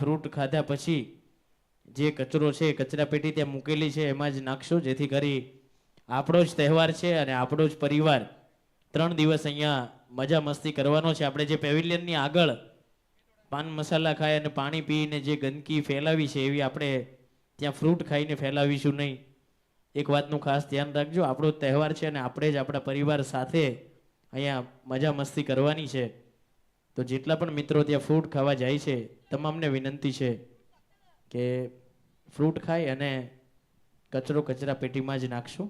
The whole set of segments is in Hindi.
ફ્રૂટ ખાધા પછી જે કચરો છે કચરા પેટી ત્યાં મૂકેલી છે એમાં જ નાખશો, જેથી કરી આપણો જ તહેવાર છે અને આપણો જ પરિવાર 3 દિવસ અહીંયા મજા મસ્તી કરવાનો છે. આપણે જે પેવિલિયનની આગળ પાન મસાલા ખાય અને પાણી પીને જે ગંદકી ફેલાવી છે એવી આપણે ત્યાં ફ્રૂટ ખાઈને ફેલાવીશું નહીં. એક વાતનું ખાસ ધ્યાન રાખજો, આપણો તહેવાર છે અને આપણે જ આપણા પરિવાર સાથે અહીંયા મજા મસ્તી કરવાની છે. તો જેટલા પણ મિત્રો ત્યાં ફ્રૂટ ખાવા જાય છે તમામને વિનંતી છે કે ફ્રૂટ ખાય અને કચરો કચરા પેટીમાં જ નાખશો.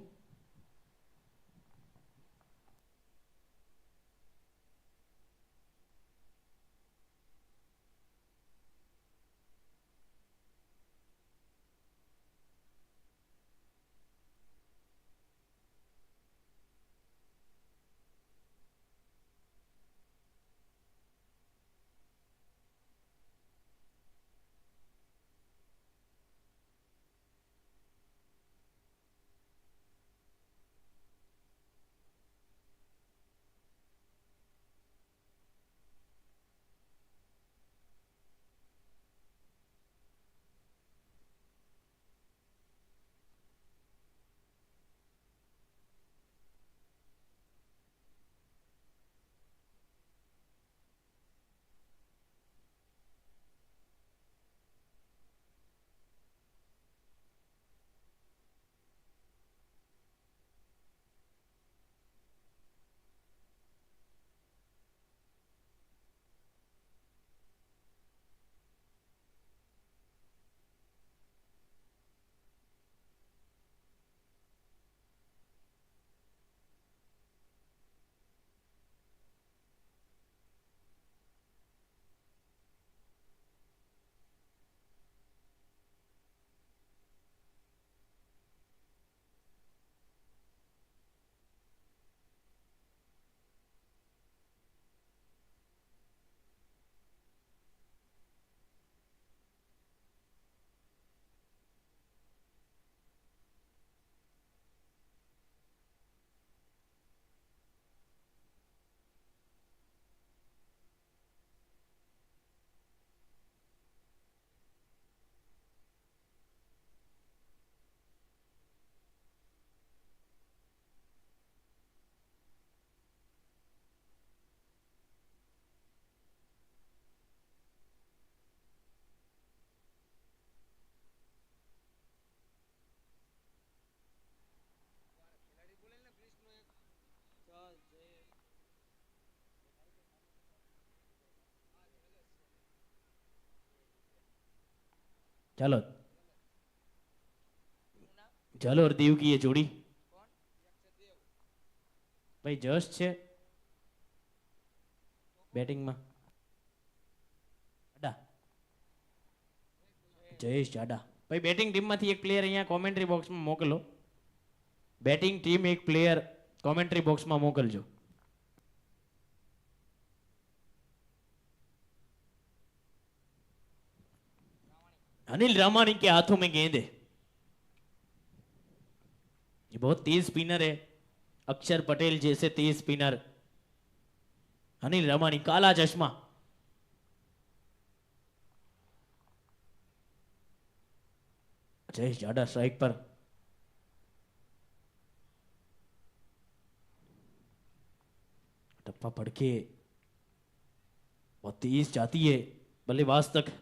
ચાલો ચાલો દેવ કી એ જોડી ભાઈ જસ્ટ છે બેટિંગમાં. જાડા, જયેશ જાડા ભાઈ બેટિંગ ટીમમાંથી એક પ્લેયર અહીંયા કોમેન્ટ્રી બોક્સમાં મોકલો. બેટિંગ ટીમ એક પ્લેયર કોમેન્ટ્રી બોક્સમાં મોકલજો. अनिल रामानी के हाथों में गेंद है, ये बहुत तेज स्पिनर है, अक्षर पटेल जैसे तेज स्पिनर. अनिल रामानी काला चश्मा. जयेश जाडा स्ट्राइक पर. टप्पा पड़ के बहुत तेज जाती है बल्लेबाज तक.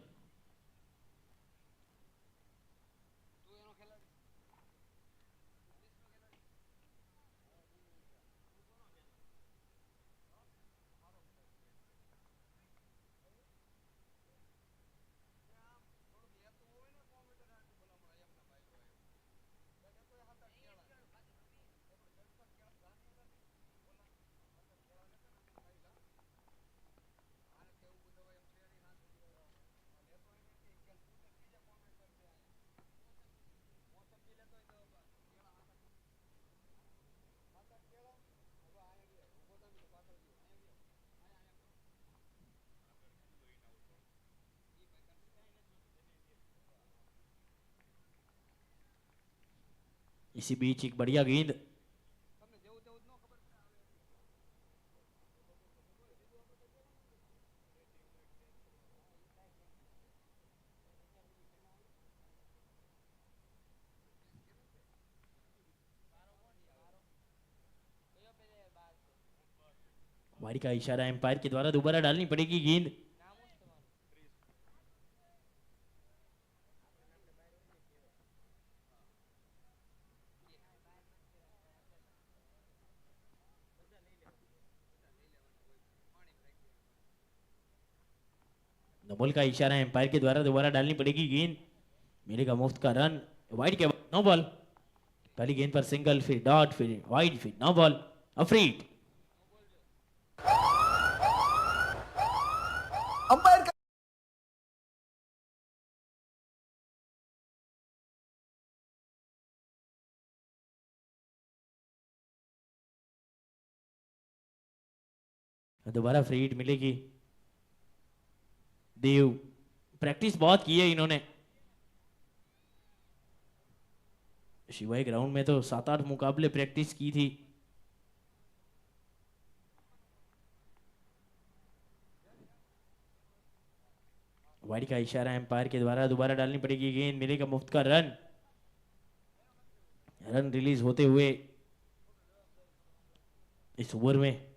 इसी बीच एक बढ़िया गेंद. वारी का इशारा एम्पायर के द्वारा दोबारा डालनी पड़ेगी गेंद। नोबल का इशारा एम्पायर के द्वारा दोबारा डालनी पड़ेगी गेंद। मिलेगा मुफ्त का रन। वाइड के नो बॉल। पहली गेंद पर सिंगल, फिर डॉट, फिर वाइड, फिर नो बॉल। अफरीद अंपायर का दोबारा फ्री हिट मिलेगी। देव प्रैक्टिस बहुत की है इन्होंने। शिवाई ग्राउंड में तो 7-8 मुकाबले प्रैक्टिस की थी। वाइड का इशारा एम्पायर के द्वारा दोबारा डालनी पड़ेगी गेंद। मिलेगा मुफ्त का रन। रन रिलीज होते हुए इस ओवर में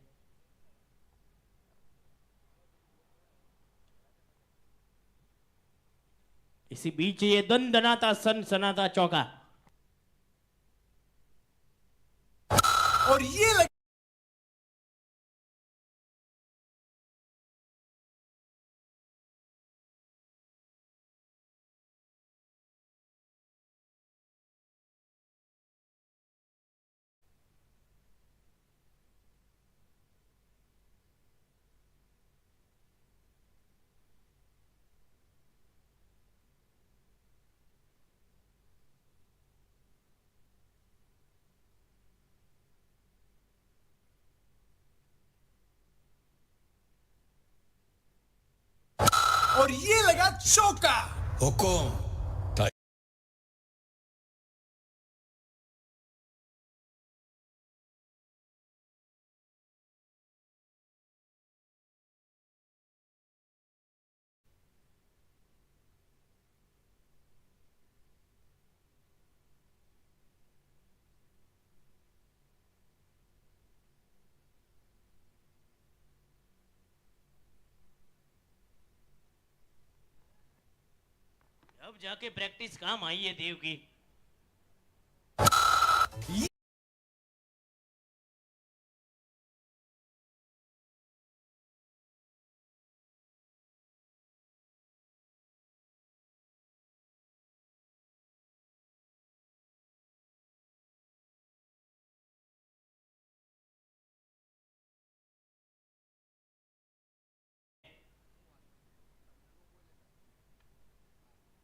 इसी बीच ये दनदनाता सनसनाता चौका और ये और ये लगा चौका। हुकुम अब जाके प्रैक्टिस काम आई है देव की।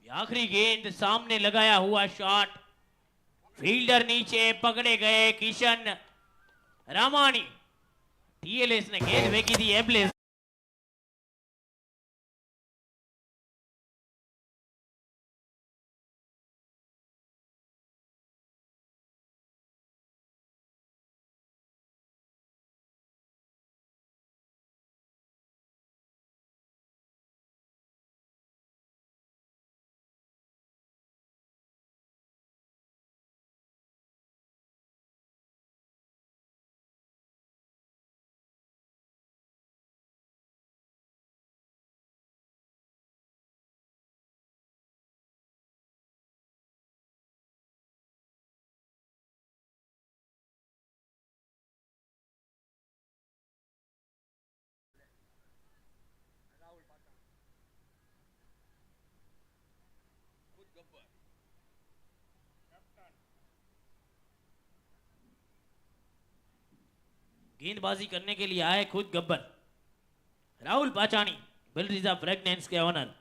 आखिरी गेंद सामने लगाया हुआ शॉट, फील्डर नीचे पकड़े गए किशन रामानी। टीएलएस ने गेंद फेंकी थी एब्लेस। गेंदबाजी करने के लिए आए खुद गब्बर राहुल पाचानी, बिलरिजा फ्रेगनेंस के ऑनर।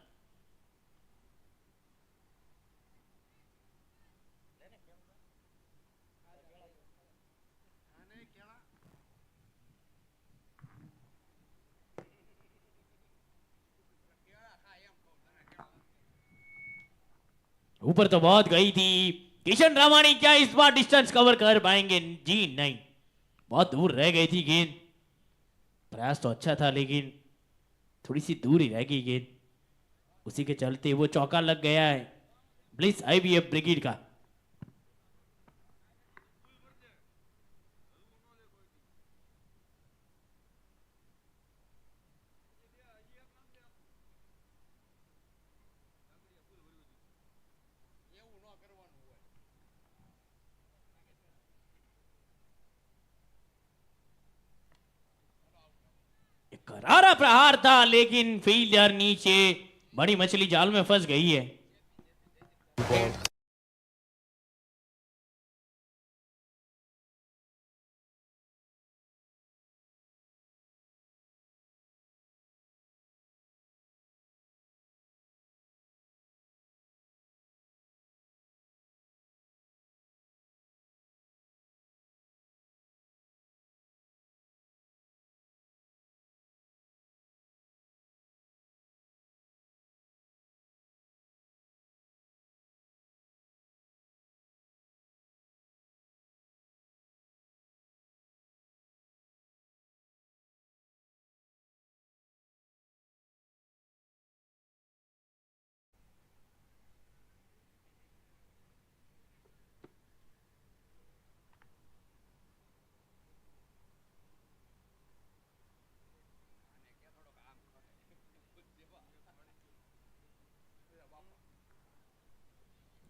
ऊपर तो बहुत गई थी। किशन रामानी क्या इस बार डिस्टेंस कवर कर पाएंगे? जी नहीं, बहुत दूर रह गई थी गेंद। प्रयास तो अच्छा था लेकिन थोड़ी सी दूर ही रह गई गेंद। उसी के चलते वो चौका लग गया है ब्लिस आईवीएफ ब्रिगेड का। करारा प्रहार था लेकिन फील्डर नीचे, बड़ी मछली जाल में फंस गई है।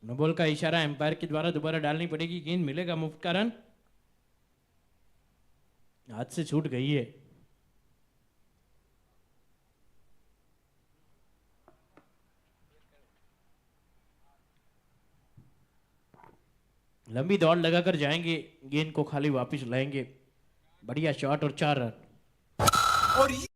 नो बॉल का इशारा एम्पायर के द्वारा दोबारा डालनी पड़ेगी। गेंद मिलेगा मुफ्त का रन, हाथ से छूट गई है। लंबी दौड़ लगाकर जाएंगे, गेंद को खाली वापस लाएंगे। बढ़िया शॉट और 4 रन। और ये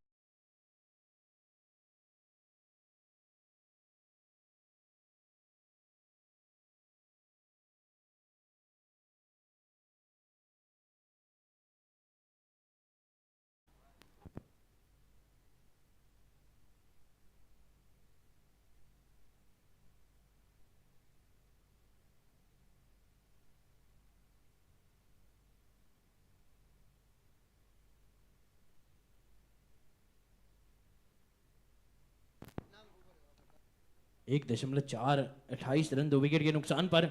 एक 1.428 रन 2 विकेट के नुकसान पर।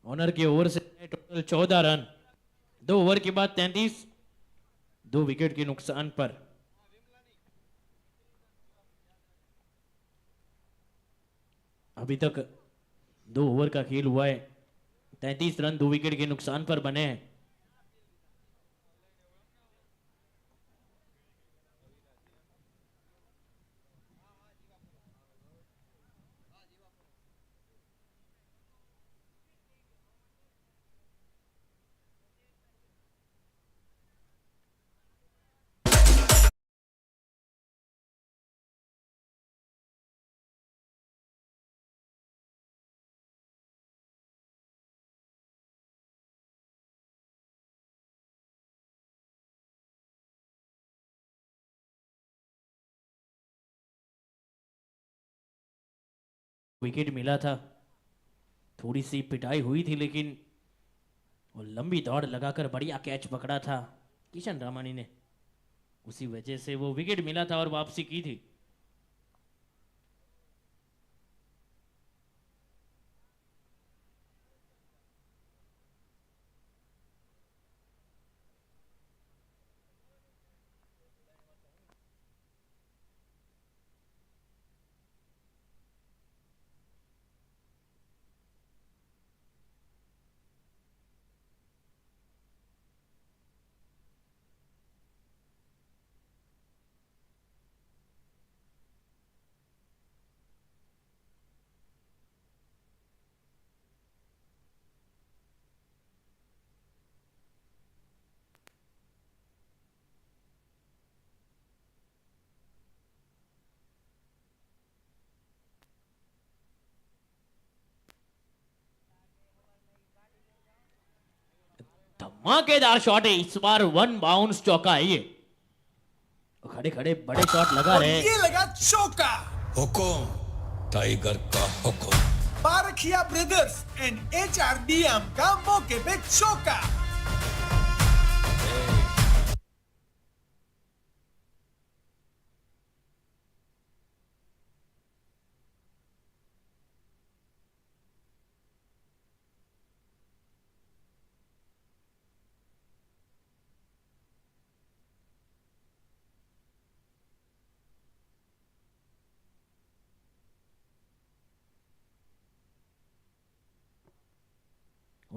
ऑनर की ओवर से टोटल 14 रन, 2 ओवर के बाद 33, 2 विकेट के नुकसान पर। अभी तक 2 ओवर का खेल हुआ है, 33 रन 2 विकेट के नुकसान पर बने हैं। विकेट मिला था, थोड़ी सी पिटाई हुई थी, लेकिन वो लंबी दौड़ लगाकर बढ़िया कैच पकड़ा था किशन रामानी ने, उसी वजह से वो विकेट मिला था और वापसी की थी। धमाकेदार शॉट है इस बार, 1 बाउंस चौका है ये। खड़े खड़े बड़े शॉट लगा और रहे। ये लगा चौका। हुकुम टाइगर का हुकुम। पारखिया ब्रदर्स एंड HRDM का मौके पे चौका।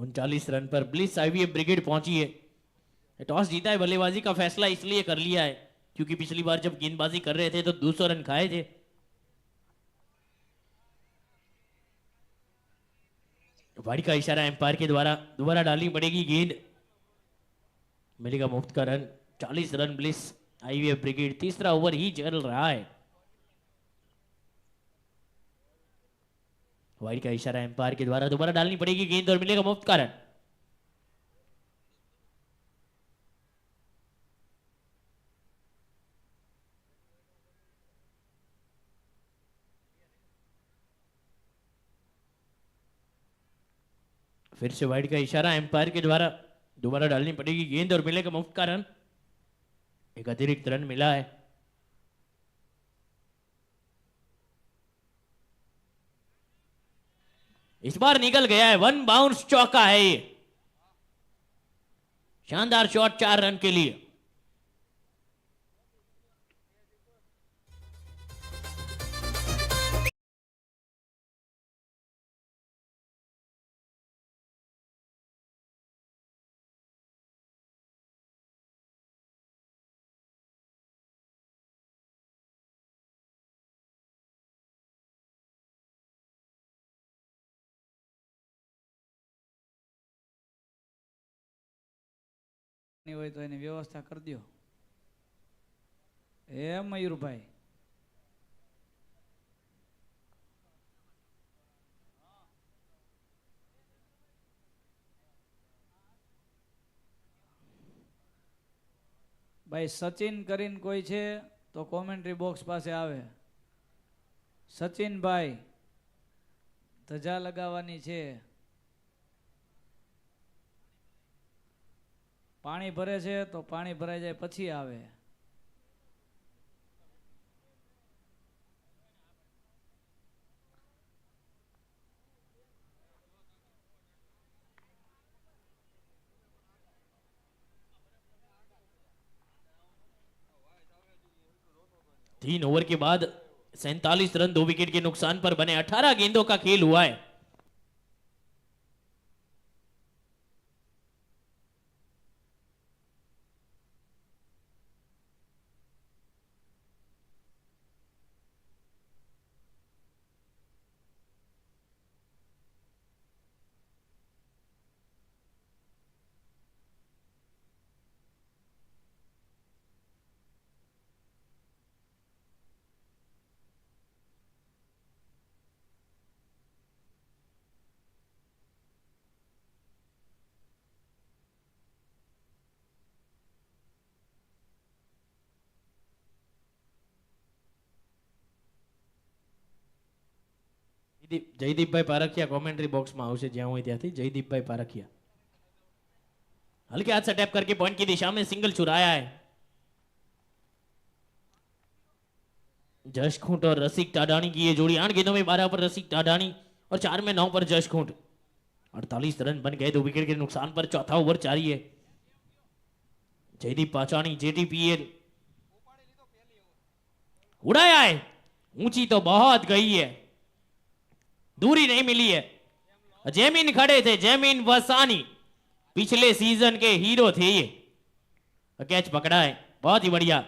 39 रन पर ब्लिस आईवीएफ ब्रिगेड पहुंची है। टॉस जीता है, बल्लेबाजी का फैसला इसलिए कर लिया है क्योंकि पिछली बार जब गेंदबाजी कर रहे थे तो 200 रन खाए थे। वाइड का इशारा एम्पायर के द्वारा, दोबारा डालनी पड़ेगी गेंद, मिलेगा मुफ्त का run. 40 run bliss IVF brigade, तीसरा ओवर ही चल रहा है। वाइड का इशारा एम्पायर के द्वारा, दोबारा डालनी पड़ेगी गेंद और मिलेगा मुफ्त का रन। फिर से वाइड का इशारा एम्पायर के द्वारा, दोबारा डालनी पड़ेगी गेंद और मिलेगा मुफ्त का रन। एक अतिरिक्त रन मिला है। इस बार निकल गया है, वन बाउंस चौका है ये। शानदार शॉट 4 रन के लिए। नहीं હોય તો એની વ્યવસ્થા કરી દો એ મયુરભાઈ। ભાઈ સચિન કરીને કોઈ છે તો કોમેન્ટ્રી બોક્સ પાસે આવે। સચિનભાઈ ધજા લગાવવાની છે। પાણી ભરે છે તો પાણી ભરાઈ જાય પછી આવે। तीन ओवर के बाद 47 रन 2 विकेट के नुकसान पर बने। 18 गेंदों का खेल हुआ है। જયદીપભાઈ પારખિયા કોમેન્ટ્રી બોક્સમાં આવશે જ્યાં હોય ત્યાંથી। जयदीपભાઈ पारखिया हल्के हाथ से टैप करके पॉइंट की दिशा में सिंगल चुराया है। जश खूंट और रसिक टाडानी की ये जोड़ी 8 गेंदों में 12 पर रसिक टाडानी और 4 में 9 पर जश खूंट। 48 रन बन गए 2 विकेट के नुकसान पर। चौथा ओवर जारी है। जयदीप पाचानी जेटीपीएल उड़ाया है, ऊंची तो बहुत गई है, दूरी नहीं मिली है। जैमिन खड़े थे, जैमिन वसानी पिछले सीजन के हीरो थे ये। कैच पकड़ा है, बहुत ही बढ़िया।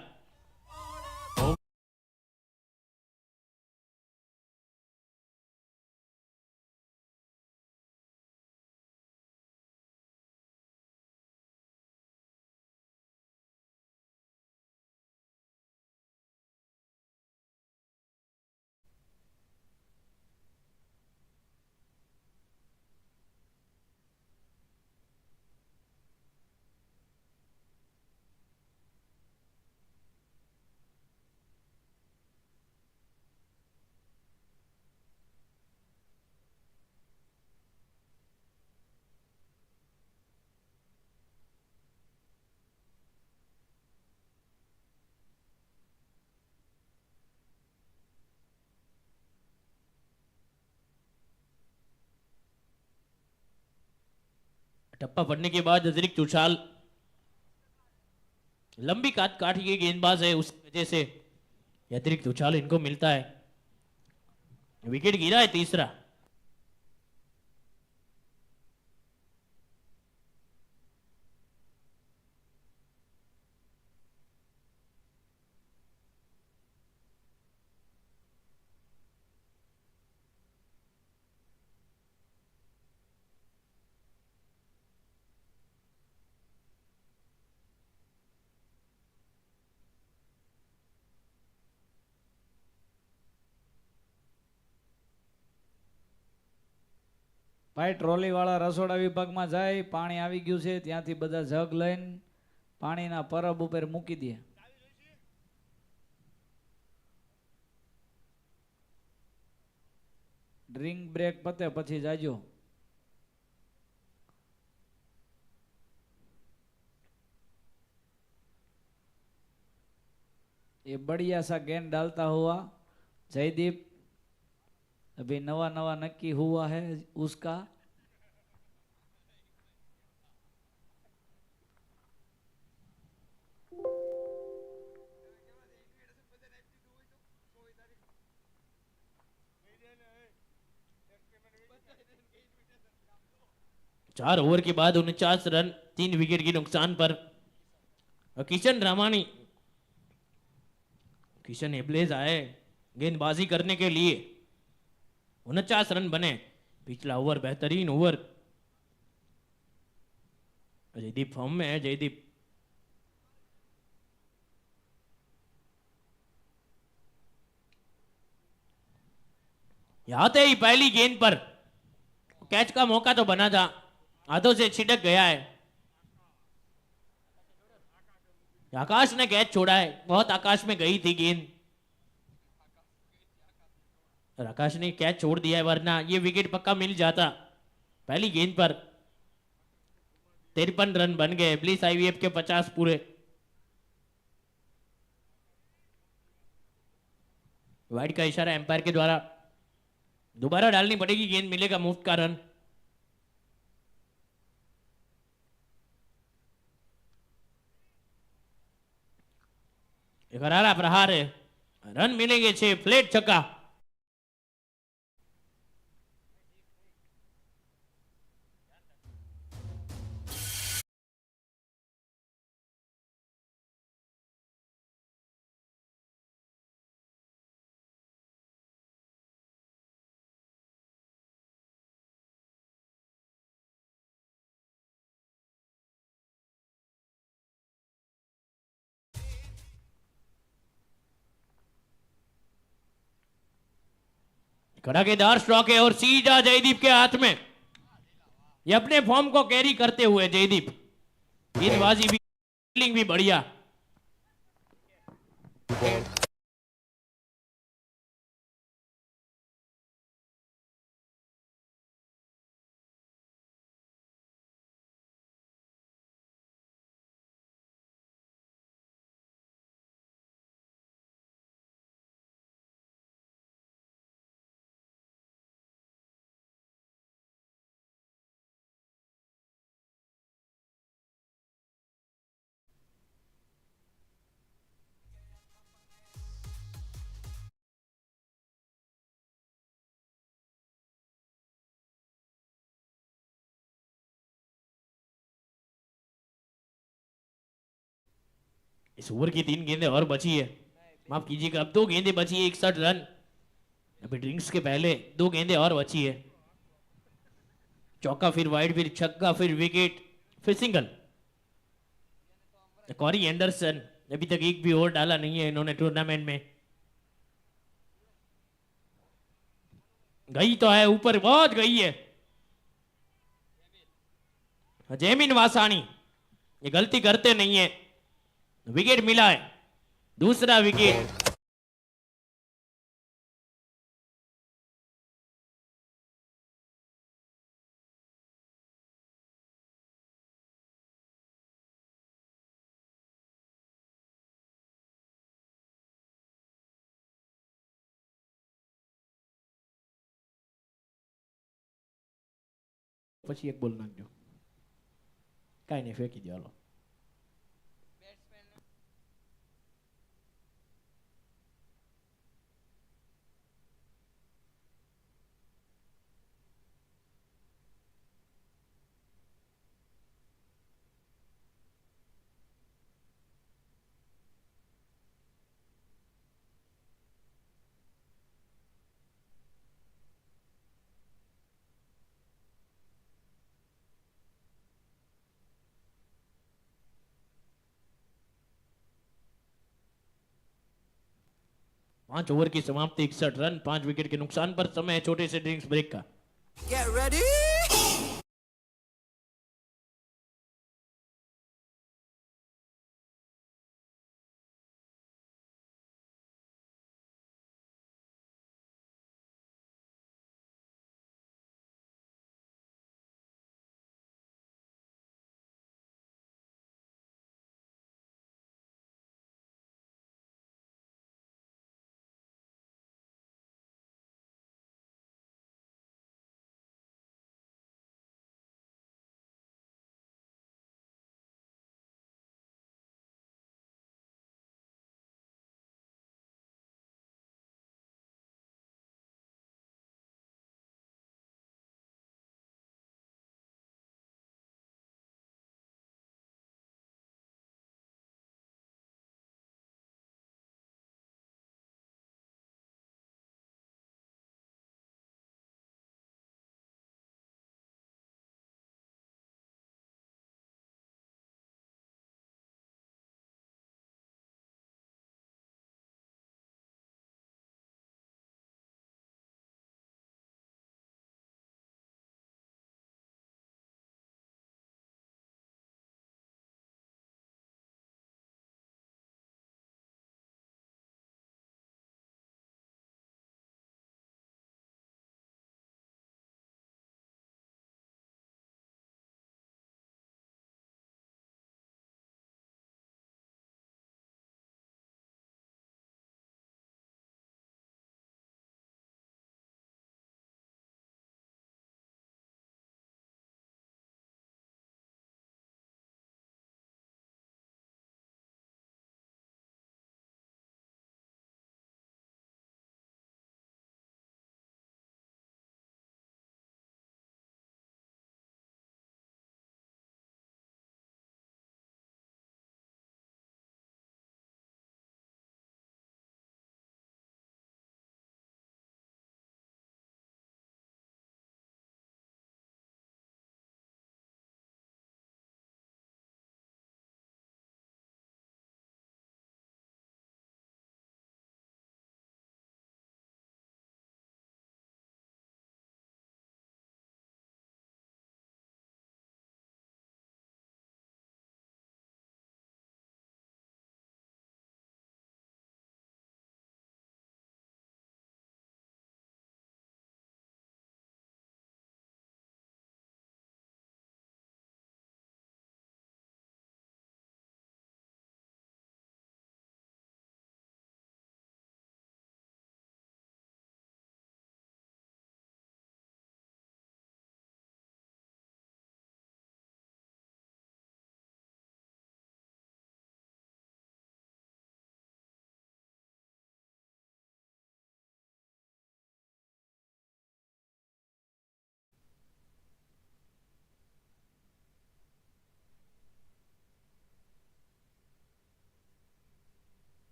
टप्पा पड़ने के बाद अतिरिक्त उछाल, लंबी काट ये गेंदबाज है, उस वजह से अतिरिक्त उछाल इनको मिलता है। विकेट गिरा है तीसरा। ભાઈ ટ્રોલી વાળા રસોડા વિભાગમાં જાય, પાણી આવી ગયું છે, ત્યાંથી બધા જગ લઈને પાણીના પરબ ઉપર મૂકી દે. ડ્રિંક બ્રેક પતે પછી જાજો. ये बढ़िया सा गेंद डालता हुआ जयदीप अभी नवा नवा नक्की हुआ है उसका. चार ओवर के बाद 49 रन 3 विकेट के नुकसान पर किशन रामानी, किशन एब्लेज आए गेंदबाजी करने के लिए. 49 रन बने. पिछला ओवर बेहतरीन ओवर. जयदीप फॉर्म में है. जयदीप आते ही पहली गेंद पर कैच का मौका तो बना था, हाथों से छिटक गया है. आकाश ने कैच छोड़ा है. बहुत आकाश में गई थी गेंद और आकाश ने कैच छोड़ दिया है, वरना ये विकेट पक्का मिल जाता. पहली गेंद पर 53 रन बन गए. ब्लिस आईवीएफ के 50 पूरे. वाइड का इशारा एम्पायर के द्वारा. दोबारा डालनी पड़ेगी गेंद, मिलेगा मुफ्त का रन. एक करारा प्रहार है. रन मिलेंगे 6. फ्लेट छक्का. कड़ाकेदार स्ट्रोक है और सीधा जयदीप के हाथ में. ये अपने फॉर्म को कैरी करते हुए जयदीप. गेंदबाजी भी, फील्डिंग भी बढ़िया. इस ओवर की 3 गेंदें और बची है. माफ कीजिएगा, अब 2 गेंदें बची है. 61 रन. अभी ड्रिंक्स के पहले 2 गेंदें और बची है. चौका, फिर वाइड, फिर छक्का, फिर विकेट, फिर सिंगल. कॉरी एंडरसन अभी तक एक भी ओवर डाला नहीं है इन्होंने टूर्नामेंट में. गई तो है ऊपर, बहुत गई है. जैमिन वासानी ये गलती करते नहीं है. विकेट मिला है. दूसरा विकेट. પછી એક બોલ નાખજો. કાંઈ નહીં, ફેંકી દો. હાલો. पांच ओवर की समाप्ति 61 रन 5 विकेट के नुकसान पर. समय है छोटे से ड्रिंक्स ब्रेक का. Get ready.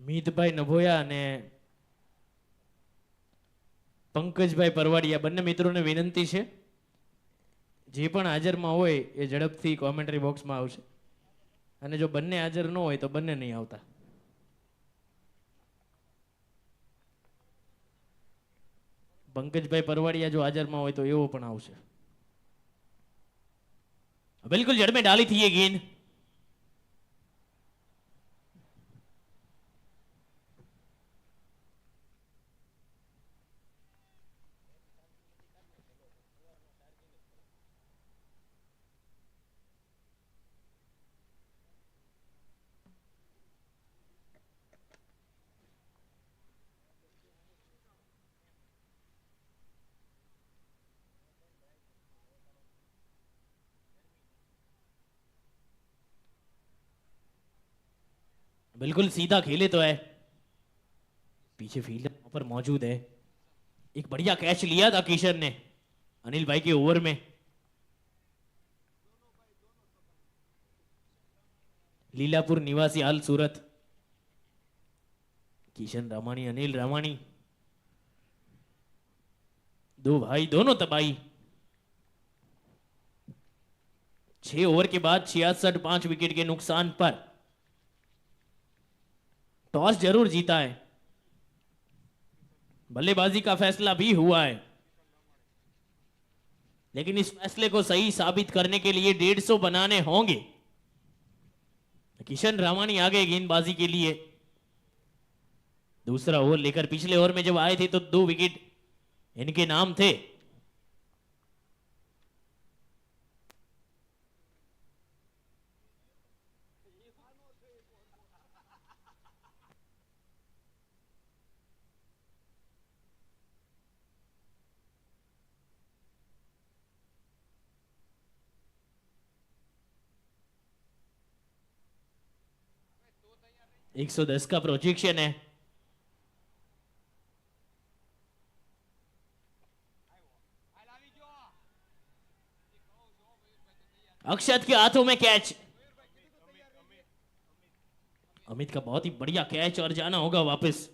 મીતભાઈ નભોયા અને પંકજભાઈ પરવાડિયા બંને મિત્રોને વિનંતી છે જે પણ હાજરમાં હોય એ ઝડપથી કોમેન્ટરી બોક્સમાં આવશે અને જો બંને હાજર ન હોય તો બંને નહીં આવતા. પંકજભાઈ પરવાડિયા જો હાજરમાં હોય તો એવો પણ આવશે. बिल्कुल जड़ में डाली थी ये गेंद. बिल्कुल सीधा खेले तो है. पीछे फील्डर पर मौजूद है. एक बढ़िया कैच लिया था किशन ने अनिल भाई के ओवर में. लीलापुर निवासी हाल सूरत. किशन रामाणी अनिल रामाणी दो भाई दोनों तबाही. 6 ओवर के बाद 66 5 विकेट के नुकसान पर टॉस जरूर जीता है. बल्लेबाजी का फैसला भी हुआ है लेकिन इस फैसले को सही साबित करने के लिए 150 बनाने होंगे. किशन रामाणी आ गए गेंदबाजी के लिए. दूसरा ओवर लेकर पिछले ओवर में जब आए थे तो 2 विकेट इनके नाम थे. एक 110 का प्रोजेक्शन है. अक्षत के हाथों में कैच. अमित का बहुत ही बढ़िया कैच और जाना होगा वापस.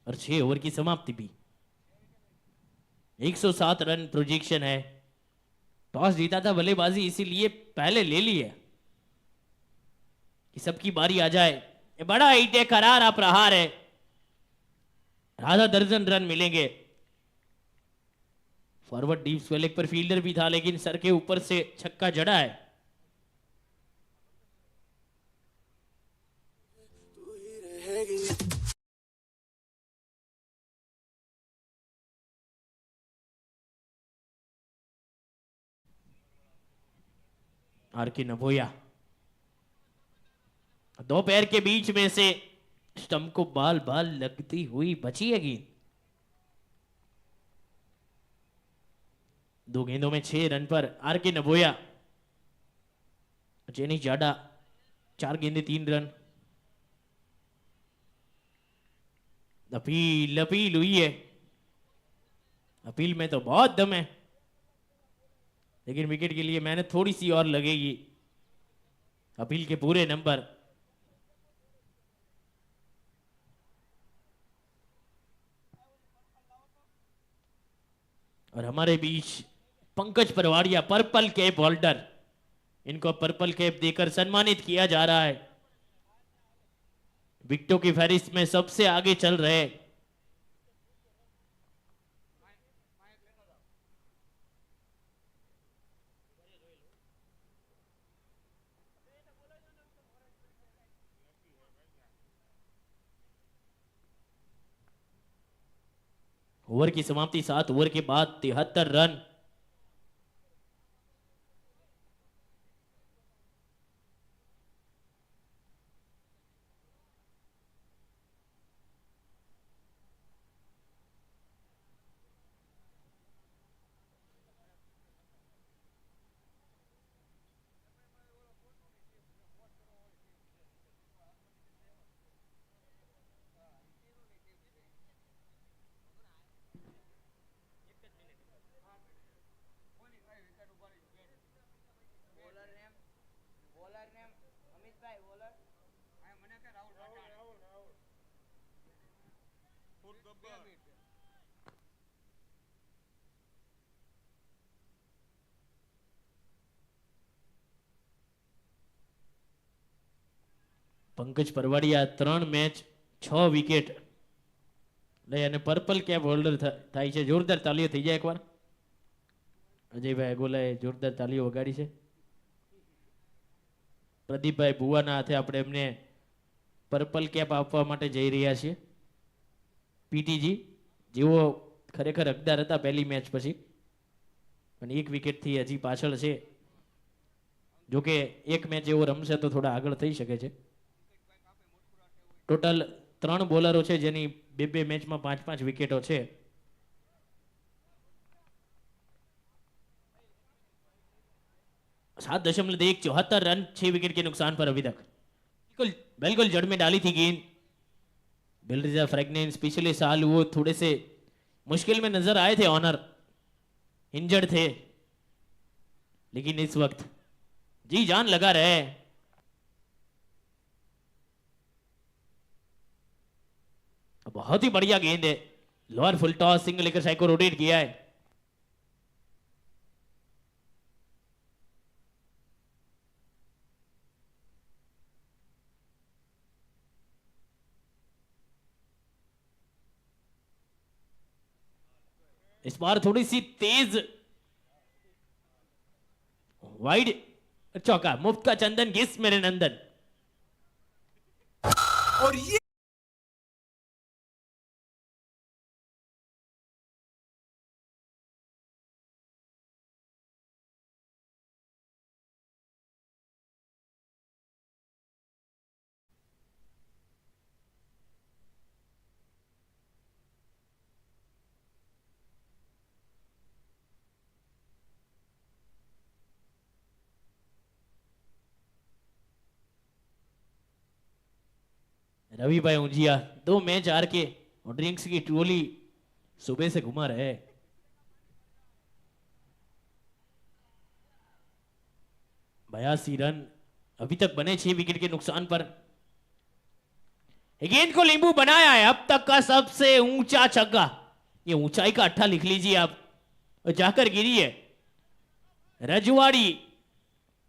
और 6 ओवर की समाप्ति भी. 107 रन प्रोजेक्शन है. टॉस जीता था बल्लेबाजी इसीलिए पहले ले ली है कि सबकी बारी आ जाए. ये बड़ा हिट है, करारा प्रहार है. आधा दर्जन रन मिलेंगे. फॉरवर्ड डीप स्वेलेग पर फील्डर भी था लेकिन सर के ऊपर से छक्का जड़ा है. आर के नभोया दो पैर के बीच में से स्टंप को बाल बाल लगती हुई बची है गेंद. 2 गेंदों में 6 रन पर आर के नभोया. जेनी जाडा 4 गेंदे 3 रन. अपील अपील हुई है. अपील में तो बहुत दम है लेकिन विकेट के लिए मेहनत थोड़ी सी और लगेगी. अपील के पूरे नंबर. और हमारे बीच Pankaj Parwadiya purple cap holder. इनको पर्पल कैप देकर सम्मानित किया जा रहा है. विकेटों की फहरिस्त में सबसे आगे चल रहे. ओवर की समाप्ति 7 ओवर के बाद 73 run. Pankaj Parvadiya 3 match 6 wicket લઈ અને પર્પલ કેપ હોલ્ડર થાય છે. જોરદાર તાલીઓ થઈ જાય એકવાર. અજયભાઈ અગોલાએ જોરદાર તાલીઓ વગાડી છે. પ્રદીપભાઈ ભુવાના હાથે આપણે એમને પર્પલ કેપ આપવા માટે જઈ રહ્યા છીએ. પીટીજી જેઓ ખરેખર હકદાર હતા પહેલી મેચ પછી, પણ 1 વિકેટથી હજી પાછળ છે. જોકે એક મેચ એવો રમશે તો થોડા આગળ થઈ શકે છે. ટોટલ 3 બોલરો છે જેની 2 મેચમાં 5 વિકેટો છે. सात दशमलव 74 रन 6 विकेट के नुकसान पर अभी तक. बिल्कुल बिल्कुल जड़ में डाली थी गेंद. बिलरिजा फ्रेगनेंस पिछले साल वो थोड़े से मुश्किल में नजर आए थे. ऑनर इंजर्ड थे, लेकिन इस वक्त जी जान लगा रहे. बहुत ही बढ़िया गेंद है. लोअर फुल टॉस सिंगल लेकर साइड को रोटेट किया है. इस बार थोड़ी सी तेज वाइड चौका. मुफ्त का चंदन किस मेरे नंदन. और ये रवि भाई ऊंजिया 2 मैच हार के और ड्रिंक्स की ट्रोली सुबह से घुमा रहे. 82 रन अभी तक बने 6 विकेट के नुकसान पर. गेंद को लींबू बनाया है अब तक का सबसे ऊंचा छक्का. ये ऊंचाई का अट्ठा लिख लीजिए आप. और जाकर गिरी है रजवाड़ी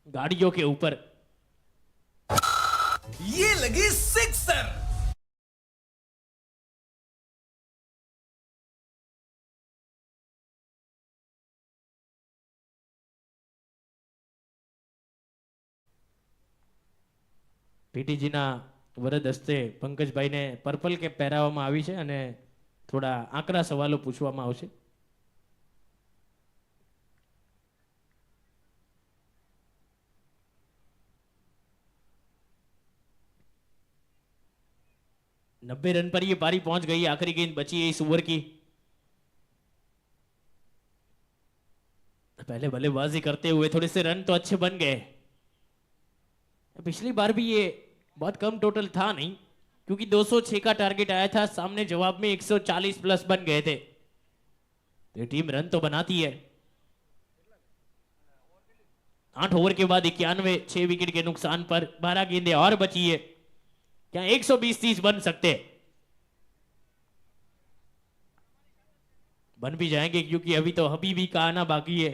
गाड़ियों के ऊपर. ये लगी सिक्सर. પીટીજીના વરદ હસ્તે પંકજભાઈને પર્પલ કેપ પહેરાવવામાં આવી છે અને થોડા આકરા સવાલો પૂછવામાં આવશે. नब्बे रन पर ये पारी पहुंच गई. आखिरी गेंद बची है इस ओवर की. पहले बल्लेबाजी करते हुए थोड़े से रन तो अच्छे बन गए. पिछली बार भी ये बहुत कम टोटल था नहीं, क्योंकि 206 का टारगेट आया था. सामने जवाब में 140 प्लस बन गए थे. तो टीम रन तो बनाती है. 8 ओवर के बाद 91, 6 विकेट के नुकसान पर 12 गेंदें और बची है. क्या 120-30 बन सकते? बन भी जाएंगे, क्योंकि अभी तो हबीबी का आना बाकी है.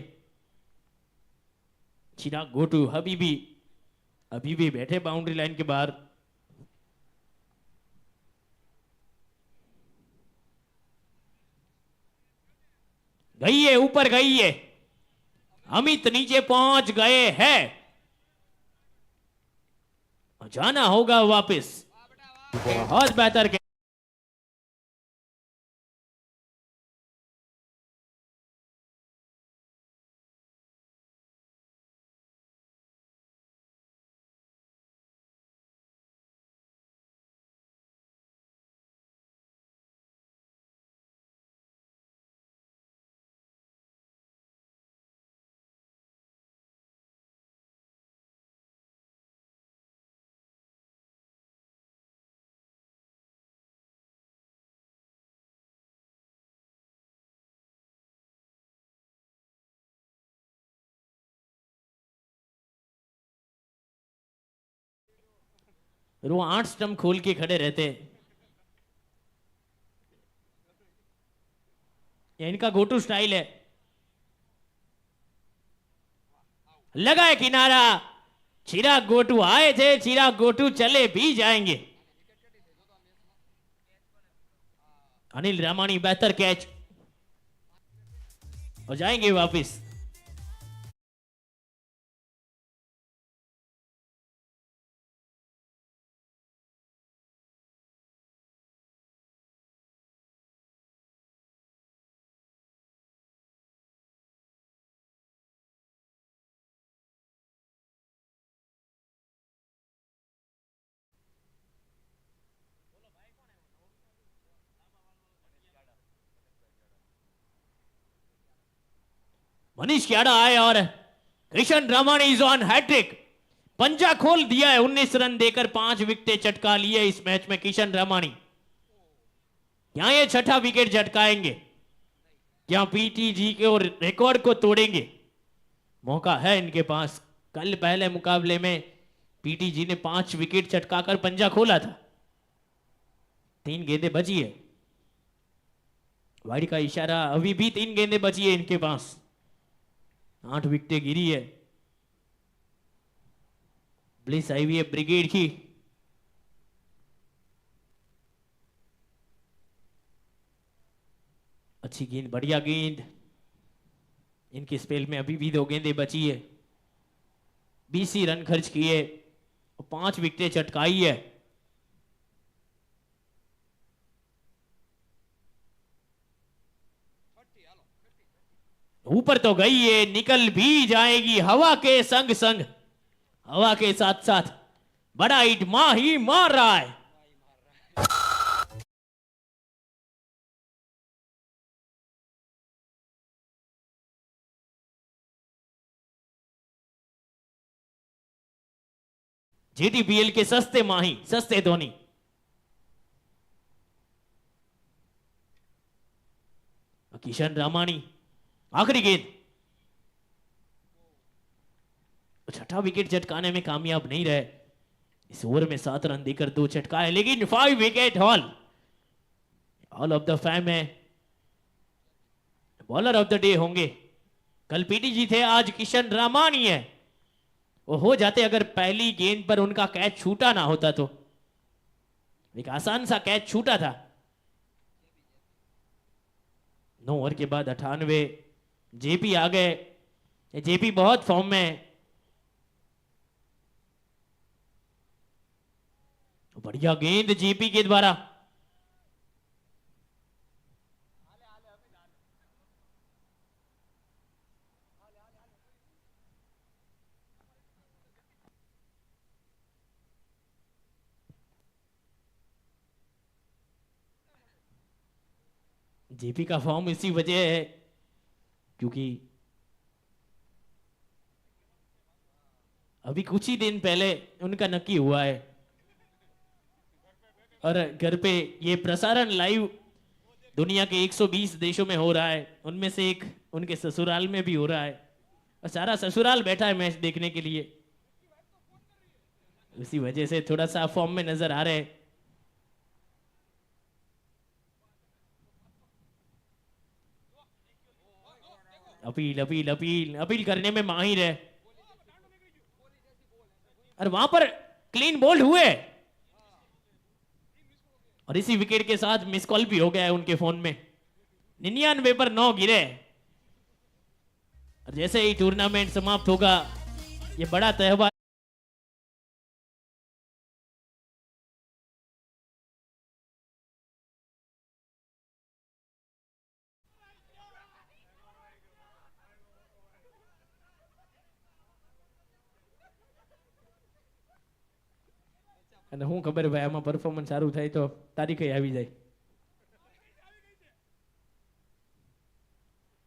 चिराग गोटू हबीबी अभी भी बैठे बाउंड्री लाइन के बाहर. गई है, ऊपर गई है. अमित नीचे पहुंच गए हैं. जाना होगा वापस. बहुत बेहतर. और वो 8 स्टंप खोल के खड़े रहते। ये इनका गोटू स्टाइल है। लगाए किनारा, चिराग गोटू आए थे, चिराग गोटू चले भी जाएंगे। अनिल रामानी बेहतर कैच और जाएंगे वापिस। मनीष क्याड़ा आए और Kishan Ramani is on hat-trick. पंजा खोल दिया है, 19 रन देकर 5 विकेटें चटका लिए इस मैच में किशन रामानी। क्या ये छठा विकेट झटकाएंगे? क्या पीटीजी के और रिकॉर्ड को तोड़ेंगे? मौका है इनके पास। कल पहले मुकाबले में पीटीजी ने 5 विकेट चटकाकर पंजा खोला था। 3 गेंदें बची है। वाइड का इशारा, अभी भी 3 गेंदें बची है इनके पास। 8 विकेटें गिरी है। ब्लिस आई हुई है ब्रिगेड की। अच्छी गेंद, बढ़िया गेंद। इनके स्पेल में अभी भी 2 गेंदें बची है। 20 ही रन खर्च किए और 5 विकेटें चटकाई है। ऊपर तो गई है, निकल भी जाएगी हवा के संग संग, हवा के साथ साथ। बड़ा हिट ही मार रहा है। जेटीपीएल के सस्ते माही, सस्ते धोनी। किशन रामानी, आखिरी गेंद। छठा विकेट झटकाने में कामयाब नहीं रहे। इस ओवर में 7 रन देकर 2 चटकाए, लेकिन 5 wicket haul. All of the fam है, बॉलर ऑफ द डे होंगे। कल पीटीजी थे, आज किशन रामानी है। वो हो जाते अगर पहली गेंद पर उनका कैच छूटा ना होता तो। एक आसान सा कैच छूटा था। 9 ओवर के बाद 98। जेपी आ गए। जेपी बहुत फॉर्म में है। बढ़िया गेंद जेपी के द्वारा। जेपी का फॉर्म इसी वजह है क्योंकि अभी कुछ ही दिन पहले उनका नक्की हुआ है और घर पे ये प्रसारण लाइव दुनिया के 120 देशों में हो रहा है। उनमें से एक उनके ससुराल में भी हो रहा है और सारा ससुराल बैठा है मैच देखने के लिए। इसी वजह से थोड़ा सा फॉर्म में नजर आ रहे हैं। अपील अपील अपील अपील करने में माहिर है। और वहां पर क्लीन बोल्ड हुए और इसी विकेट के साथ मिस कॉल भी हो गया है उनके फोन में। 99 पर 9 गिरे। और जैसे ही टूर्नामेंट समाप्त होगा, ये बड़ा त्योहार અને હું ખબર ભાઈ આમાં પરફોર્મન્સ સારું થાય તો તારીખે આવી જાય।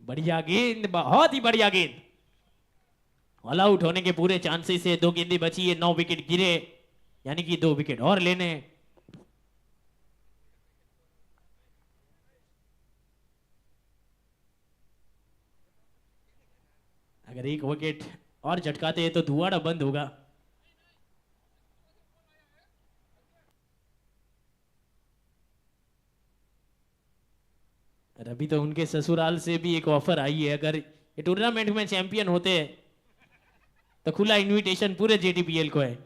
बढ़िया गेंद, बहुत ही बढ़िया गेंद। ऑल आउट होने के पूरे चांसेस है। 2 गेंदें बची है, 9 विकेट गिरे, यानी कि 2 विकेट और लेने। अगर 1 विकेट और झटकाते हैं तो धुआड़ा बंद होगा। और अभी तो उनके ससुराल से भी एक ऑफर आई है, अगर ये टूर्नामेंट में चैंपियन होते हैं तो खुला इनविटेशन पूरे जेटीपीएल को है।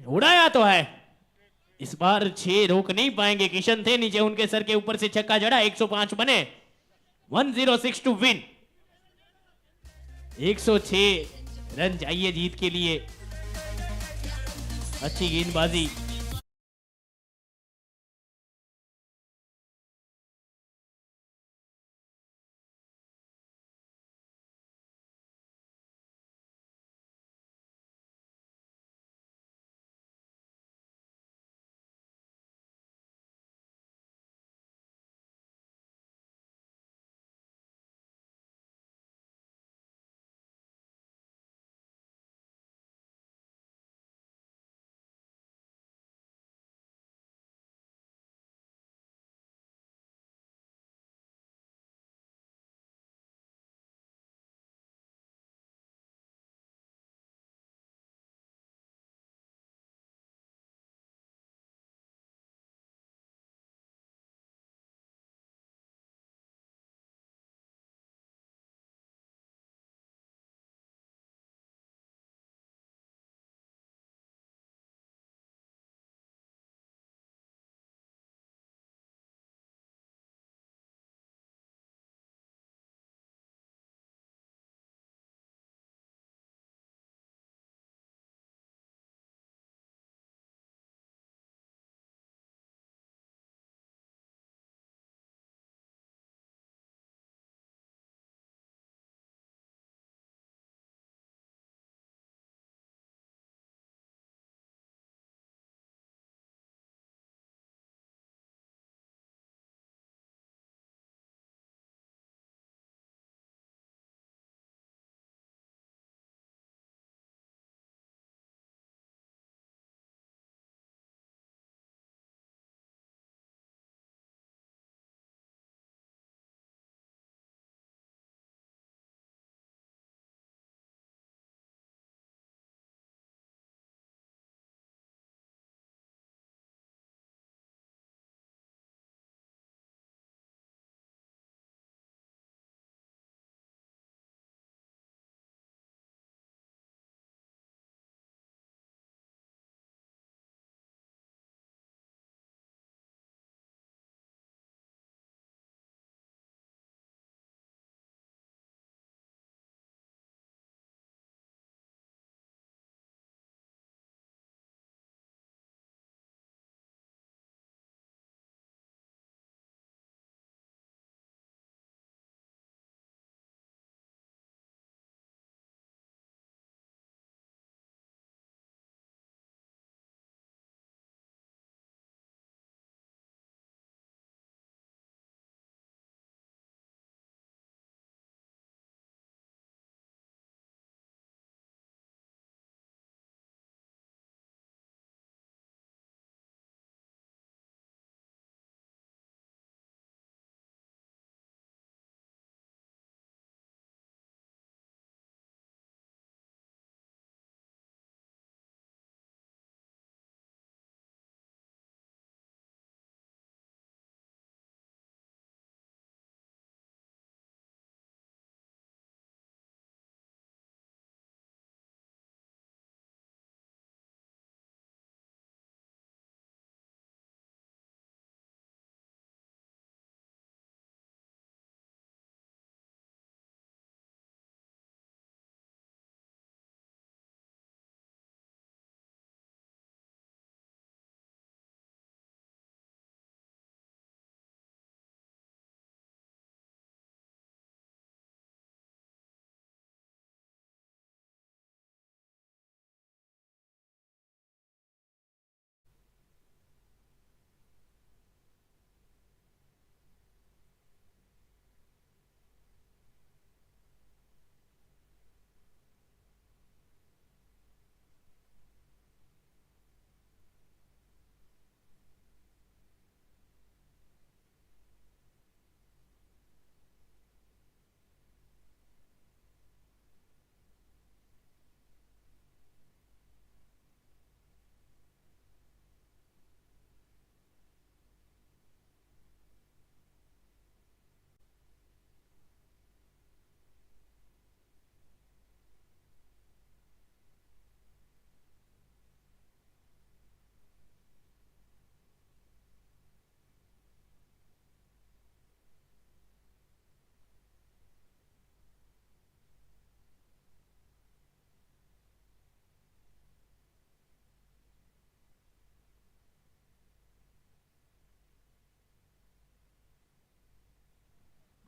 उड़ाया तो है, इस बार 6 रोक नहीं पाएंगे। किशन थे नीचे, उनके सर के ऊपर से छक्का जड़ा, 105 बने, 106 टू विन। 106 रन चाहिए जीत के लिए। अच्छी गेंदबाजी।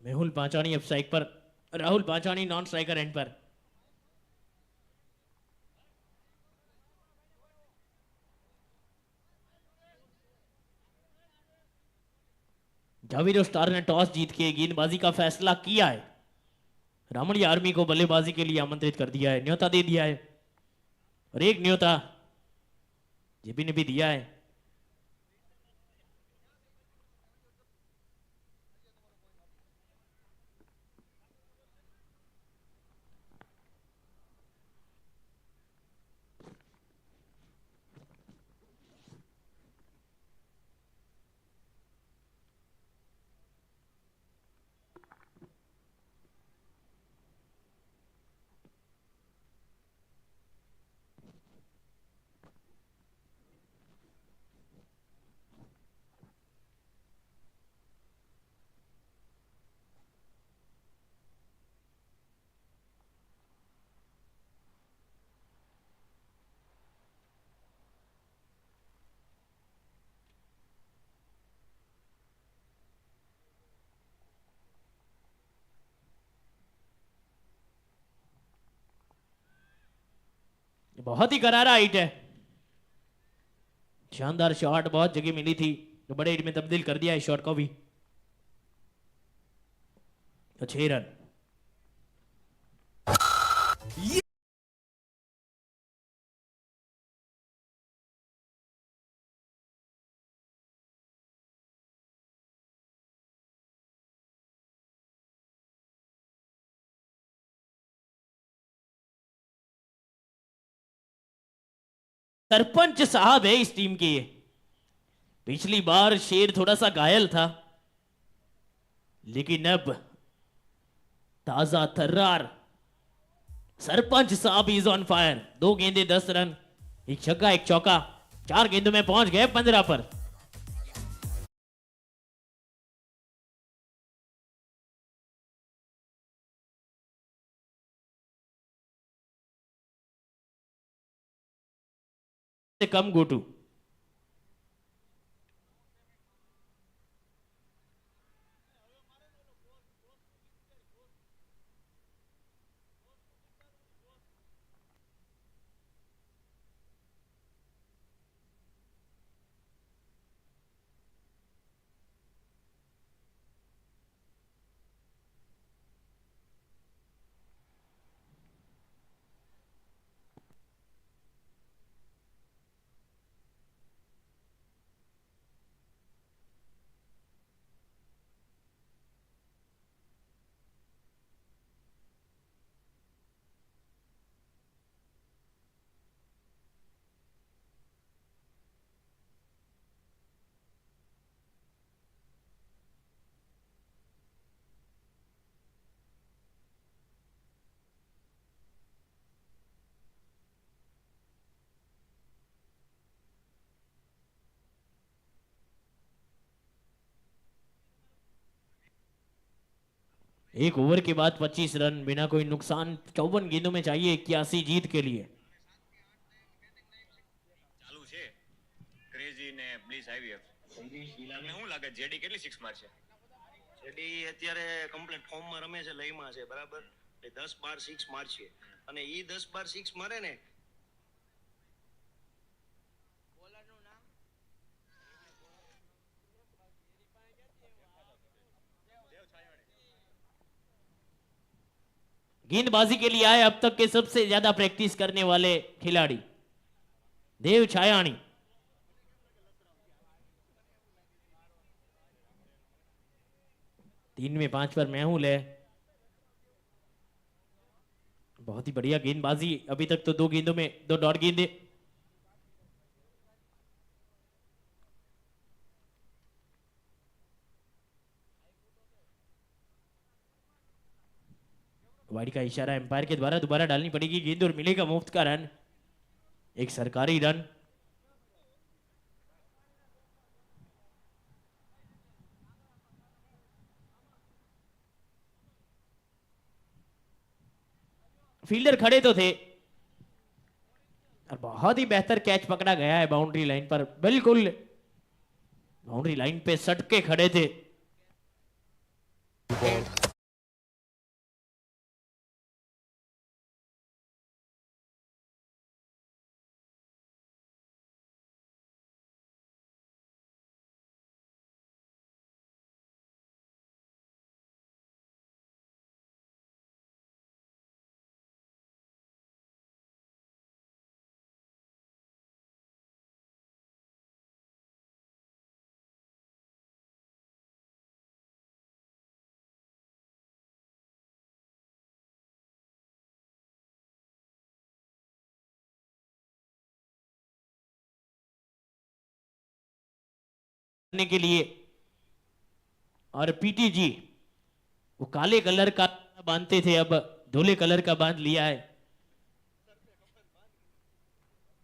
मेहुल पांचाणी अब स्ट्राइक पर, राहुल पांचाणी नॉन स्ट्राइकर एंड पर। जावेद स्टार ने टॉस जीत के गेंदबाजी का फैसला किया है। रामणी आर्मी को बल्लेबाजी के लिए आमंत्रित कर दिया है, न्योता दे दिया है, और एक न्योता जेबी ने भी दिया है। बहुत ही करारा हिट है, शानदार शॉट, बहुत जगह मिली थी तो बड़े हिट में तब्दील कर दिया इस शॉट को भी। तो 6 रन। सरपंच साहब है इस टीम के ये। पिछली बार शेर थोड़ा सा घायल था, लेकिन अब ताजा तर्रार सरपंच साहब इज ऑन फायर। 2 गेंदे 10 रन, एक छक्का एक चौका, 4 गेंदों में पहुंच गए 15 पर। से कम गोटू। एक ओवर के बाद 25 रन बिना कोई नुकसान 54 गेंदों में चाहिए 81 जीत के लिए। ચાલુ છે ક્રેઝી ને બ્લીસ આવી તમને શું લાગે જેડી કેટલી સિક્સ મારશે? જેડી અત્યારે કમ્પ્લીટ ફોર્મમાં રમે છે, લયમાં છે, બરાબર? એ 10-12 સિક્સ મારશે અને ઈ 10-12 સિક્સ મારે ને गेंदबाजी के लिए आए अब तक के सबसे ज्यादा प्रैक्टिस करने वाले खिलाड़ी देव छायाणी। 3 में 5 पर मेहुल है। बहुत ही बढ़िया गेंदबाजी अभी तक तो 2 गेंदों में 2 डॉट गेंदे। वाइड का इशारा एम्पायर के द्वारा दोबारा डालनी पड़ेगी गेंद और मिलेगा मुफ्त का रन, एक सरकारी रन। फील्डर खड़े तो थे और बहुत ही बेहतर कैच पकड़ा गया है बाउंड्री लाइन पर, बिल्कुल बाउंड्री लाइन पे सट के खड़े थे। के लिए। और पीटी जी वो काले कलर का बांधते थे, अब धोले कलर का बांध लिया है।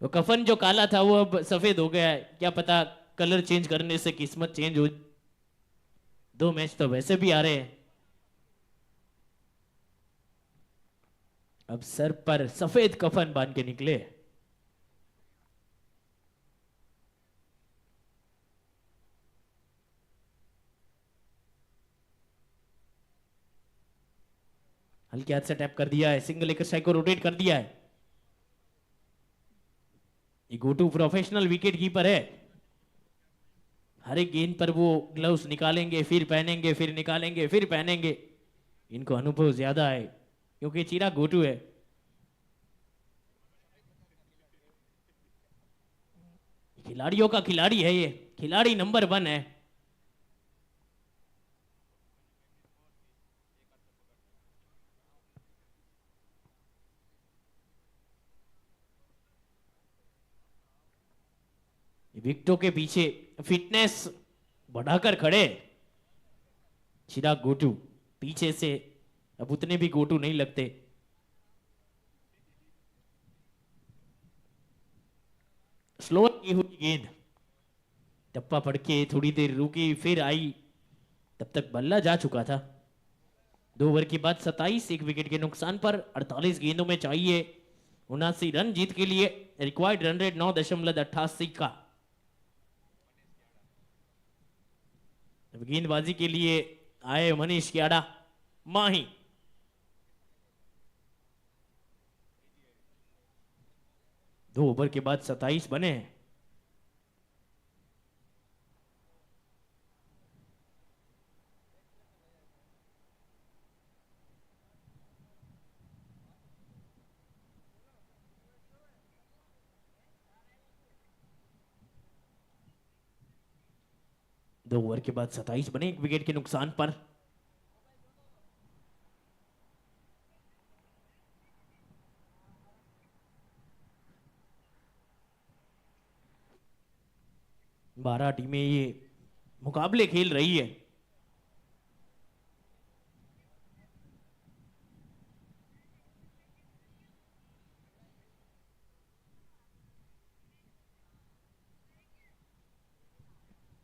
वो कफन जो काला था वो अब सफेद हो गया है, क्या पता कलर चेंज करने से किस्मत चेंज हो। 2 मैच तो वैसे भी आ रहे हैं। अब सर पर सफेद कफन बांध के निकले। हल्के हाथ से टैप कर दिया है, सिंगल लेकर स्ट्राइक को रोटेट कर दिया है। ये गोटू प्रोफेशनल विकेट कीपर है, हर एक गेंद पर वो ग्लव्स निकालेंगे फिर पहनेंगे, फिर निकालेंगे फिर पहनेंगे। इनको अनुभव ज्यादा है क्योंकि चिराग गोटू है। खिलाड़ियों का खिलाड़ी है, ये खिलाड़ी नंबर 1 है। विकेटों के पीछे फिटनेस बढ़ाकर खड़े चिराग गोटू। पीछे से अब उतने भी गोटू नहीं लगते। स्लो की हुई गेंद, टप्पा पड़ के थोड़ी देर रुकी फिर आई, तब तक बल्ला जा चुका था। 2 ओवर के बाद 27, 1 विकेट के नुकसान पर 48 गेंदों में चाहिए 79 रन जीत के लिए। रिक्वायर्ड रन रेट 9.88 का। गेंदबाजी के लिए आए मनीष क्याड़ा माही। दो ओवर के बाद 27 बने हैं। दो ओवर के बाद 27 बने 1 विकेट के नुकसान पर। बारह टीमें ये मुकाबले खेल रही है।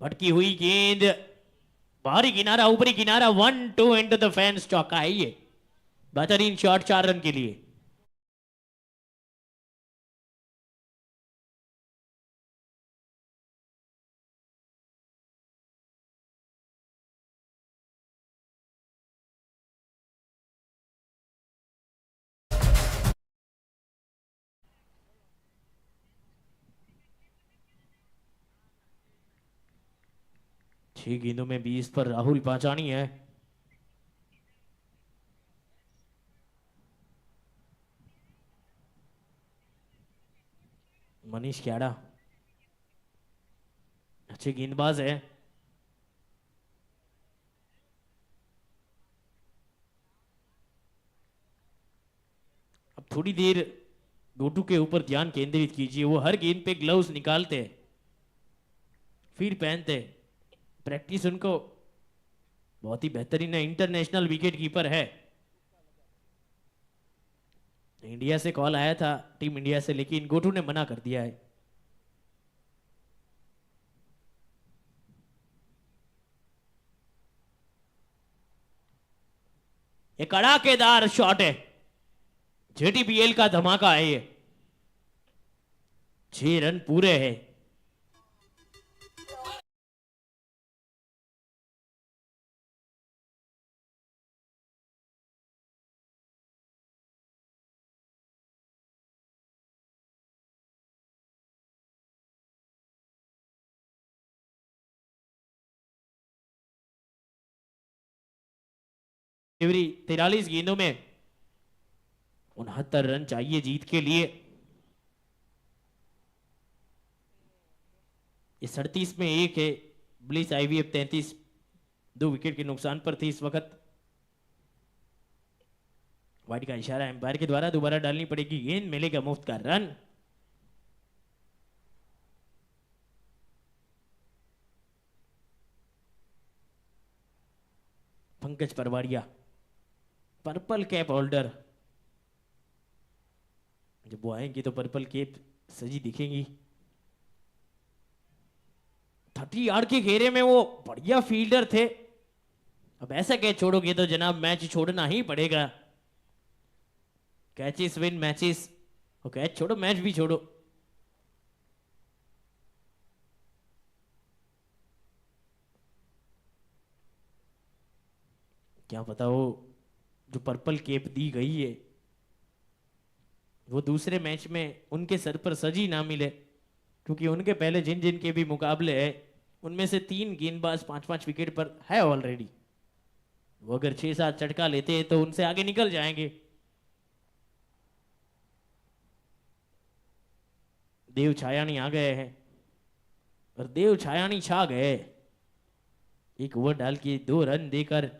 भटकी हुई गेंद, बाहरी किनारा ऊपरी किनारा, 1-2 इनटू द फैंस। चौका है ये, बेहतरीन शॉट 4 रन के लिए। छह गेंदों में 20 पर राहुल पांचानी है। मनीष क्याड़ा अच्छे गेंदबाज है। अब थोड़ी देर गोटू के ऊपर ध्यान केंद्रित कीजिए। वो हर गेंद पे ग्लव्स निकालते हैं फिर पहनते हैं। प्रैक्टिस उनको बहुत ही बेहतरीन है। इंटरनेशनल विकेट कीपर है। इंडिया से कॉल आया था, टीम इंडिया से, लेकिन गोटू ने मना कर दिया है। ये कड़ाकेदार शॉट है, जेटीपीएल का धमाका है ये। 6 रन पूरे हैं। डिलीवरी 43 गेंदों में 69 रन चाहिए जीत के लिए। ये 37 में 1 है। ब्लिस आईवीएफ 33 2 विकेट के नुकसान पर थी इस वक्त। वाइड का इशारा एम्पायर के द्वारा, दोबारा डालनी पड़ेगी गेंद, मिलेगा मुफ्त का रन। Pankaj Parwadiya purple cap holder, जब वो आएंगे तो पर्पल कैप सजी दिखेंगी। 30 यार्ड के घेरे में वो बढ़िया फील्डर थे। अब ऐसा कैच छोड़ोगे तो जनाब मैच छोड़ना ही पड़ेगा। कैचेस विन मैचेस, और कैच छोड़ो मैच भी छोड़ो। क्या पता वो जो पर्पल केप दी गई है वो दूसरे मैच में उनके सर पर सजी ना मिले, क्योंकि उनके पहले जिन जिन के भी मुकाबले है उनमें से 3 गेंदबाज 5-5 विकेट पर है ऑलरेडी। वो अगर 6-7 चटका लेते हैं तो उनसे आगे निकल जाएंगे। देव छायानी आ गए हैं और देव छायानी छा गए। एक ओवर डाल के 2 रन देकर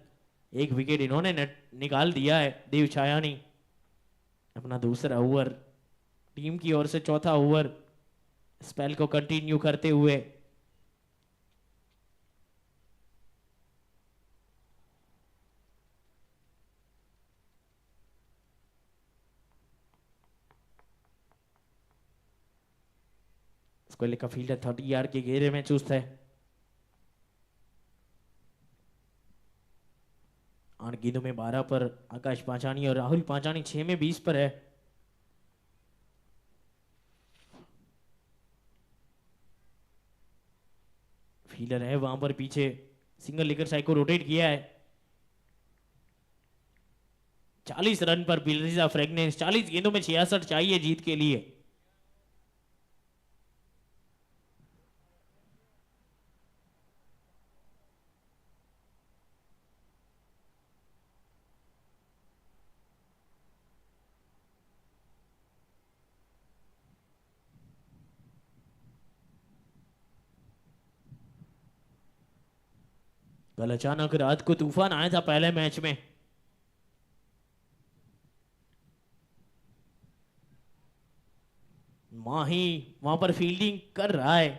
1 विकेट इन्होंने निकाल दिया है देव छायानी। अपना दूसरा ओवर टीम की ओर से, चौथा ओवर स्पेल को कंटिन्यू करते हुए। स्क्वेले का फील्डर 30 यार्ड के घेरे में चुस्त है। 8 गेंदों में 12 पर आकाश पांचानी और राहुल पांचानी 6 में 20 पर है। फील्डर है वहां पर पीछे, सिंगल लेकर साइड को रोटेट किया है। 40 रन पर बिलरिजा फ्रेगनेंस, 40 गेंदों में 66 चाहिए जीत के लिए। कल अचानक रात को तूफान आया था पहले मैच में। माही वहां पर फील्डिंग कर रहा है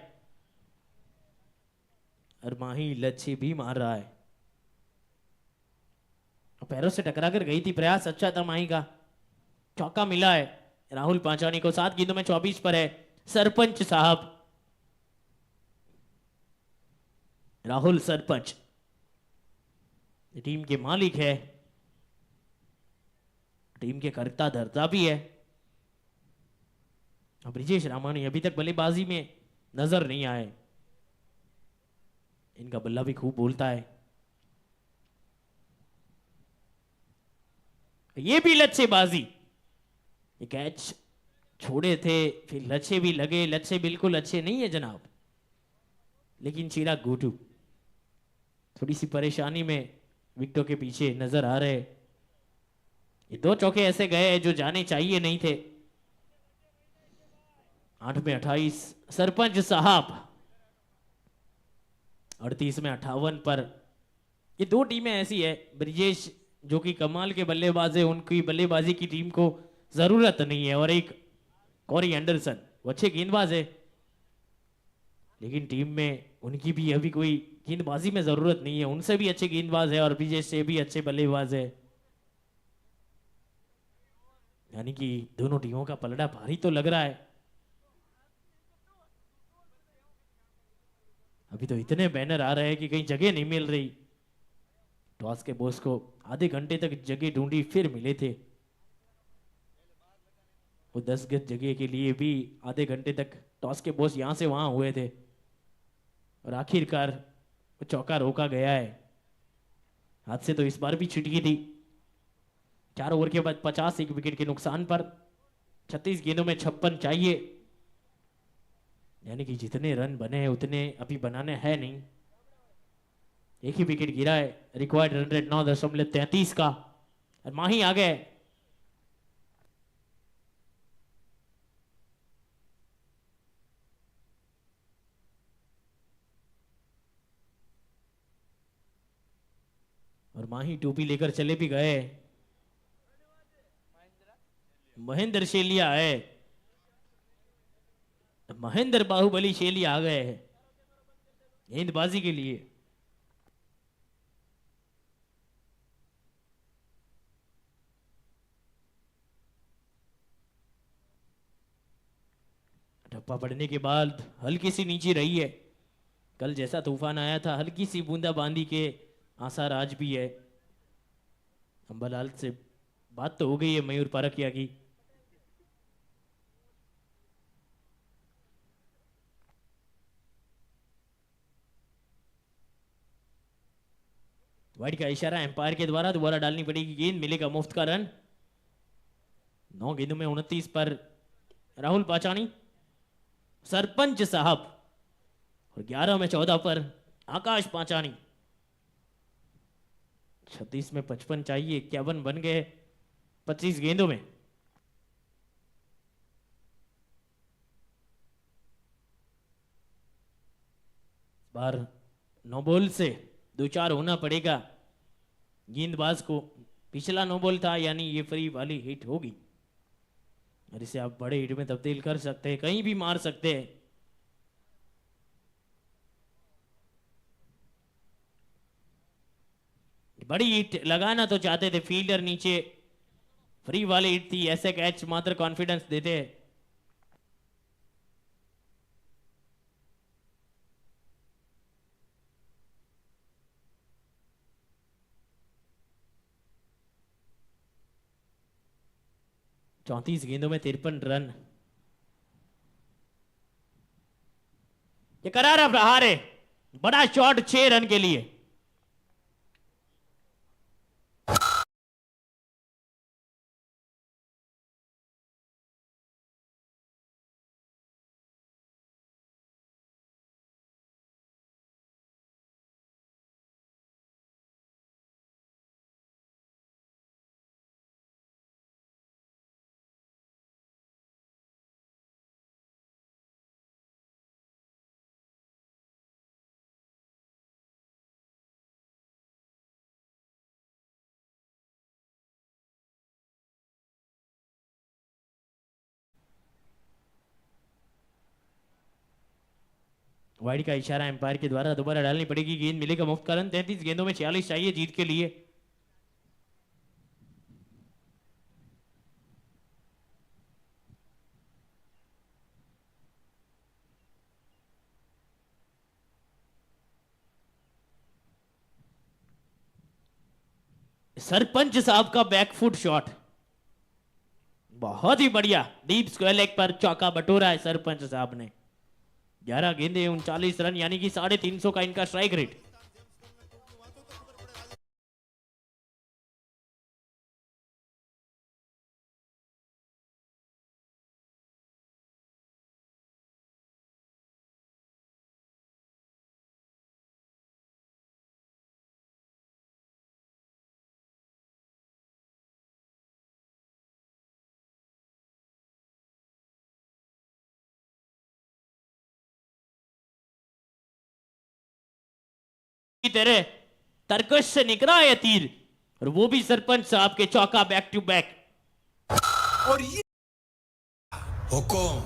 और माही लच्छी भी मार रहा है। पैरों से टकरा कर गई थी, प्रयास अच्छा था माही का, चौका मिला है राहुल पांचानी को। 7 गेंदों में 24 पर है। सरपंच साहब, राहुल सरपंच टीम के मालिक है, टीम के करता धरता भी है। अब ब्रिजेश रामानी अभी तक बल्लेबाजी में नजर नहीं आए। इनका बल्ला भी खूब बोलता है। ये भी लच्छेबाजी, ये कैच छोड़े थे फिर लच्छे भी लगे। लच्छे बिल्कुल अच्छे नहीं है जनाब, लेकिन चिराग गोटू थोड़ी सी परेशानी में विकेटों के पीछे नजर आ रहे। ये 2 चौके ऐसे गए जो जाने चाहिए नहीं थे। 8 में 28 सरपंच साहब, 38 में 58 पर। ये 2 टीमें ऐसी है, ब्रिजेश जो कि कमाल के बल्लेबाज है, उनकी बल्लेबाजी की टीम को जरूरत नहीं है, और एक कॉरी एंडरसन वो अच्छे गेंदबाज है, लेकिन टीम में उनकी भी अभी कोई गेंदबाजी में जरूरत नहीं है। उनसे भी अच्छे गेंदबाज है और ब्रिजेश से भी अच्छे बल्लेबाज है। यानी कि दोनों टीमों का पलड़ा भारी तो लग रहा है। अभी तो इतने बैनर आ रहे हैं कि कहीं जगह नहीं मिल रही। टॉस के बॉस को आधे घंटे तक जगह ढूंढी, फिर मिले थे। वो 10 गज जगह के लिए भी आधे घंटे तक टॉस के बॉस यहां से वहां हुए थे, और आखिरकार वो चौका रोका गया है। हाथ से तो इस बार भी छिटकी थी। 4 ओवर के बाद 50, 1 विकेट के नुकसान पर। 36 गेंदों में 56 चाहिए, यानी कि जितने रन बने हैं उतने अभी बनाने हैं नहीं। एक ही विकेट गिरा है। रिक्वायर्ड रन रेट 9.33 का और माही आ गए। और माही टोपी लेकर चले भी गए। महेंद्र शेलिया है, महेंद्र बाहुबली शेलिया आ गए हैं गेंदबाजी के लिए। ठप्पा पड़ने के बाद हल्की सी नीचे रही है। कल जैसा तूफान आया था, हल्की सी बूंदाबांदी के आसार आज भी है। अंबालाल से बात तो हो गई है मयूर पारकिया की। वाइड का इशारा एम्पायर के द्वारा दोबारा डालनी पड़ेगी गेंद, मिलेगा मुफ्त का रन। 9 गेंदों में 29 पर राहुल पाचानी सरपंच साहब और 11 में 14 पर आकाश पाचानी। 36 में 55 चाहिए, 51 बन गए 25 गेंदों में। बार 9 बॉल से 2-4 होना पड़ेगा गेंदबाज को। पिछला 9 बॉल था, यानी ये फ्री वाली हिट होगी और इसे आप बड़े हिट में तब्दील कर सकते हैं, कहीं भी मार सकते हैं। बड़ी हिट लगाना तो चाहते थे, फील्डर नीचे, फ्री वाली हिट थी, ऐसे कैच मात्र कॉन्फिडेंस देते हैं। चौंतीस गेंदों में 53 रन। ये करारा प्रहार है, बड़ा शॉट 6 रन के लिए। वाइड का इशारा एम्पायर के द्वारा दोबारा डालनी पड़ेगी गेंद, मिलेगा मुफ्त का रन। 33 गेंदों में 46 चाहिए जीत के लिए। सरपंच साहब का बैकफुट शॉट बहुत ही बढ़िया, डीप स्क्वायर लेग पर चौका बटोरा है सरपंच साहब ने। 11 गेंदे 39 रन, यानी कि 350 का इनका स्ट्राइक रेट। की तरह तरकश से निकला है तीर, और वो भी सरपंच साहब के चौका बैक टू बैक। और ये हुकुम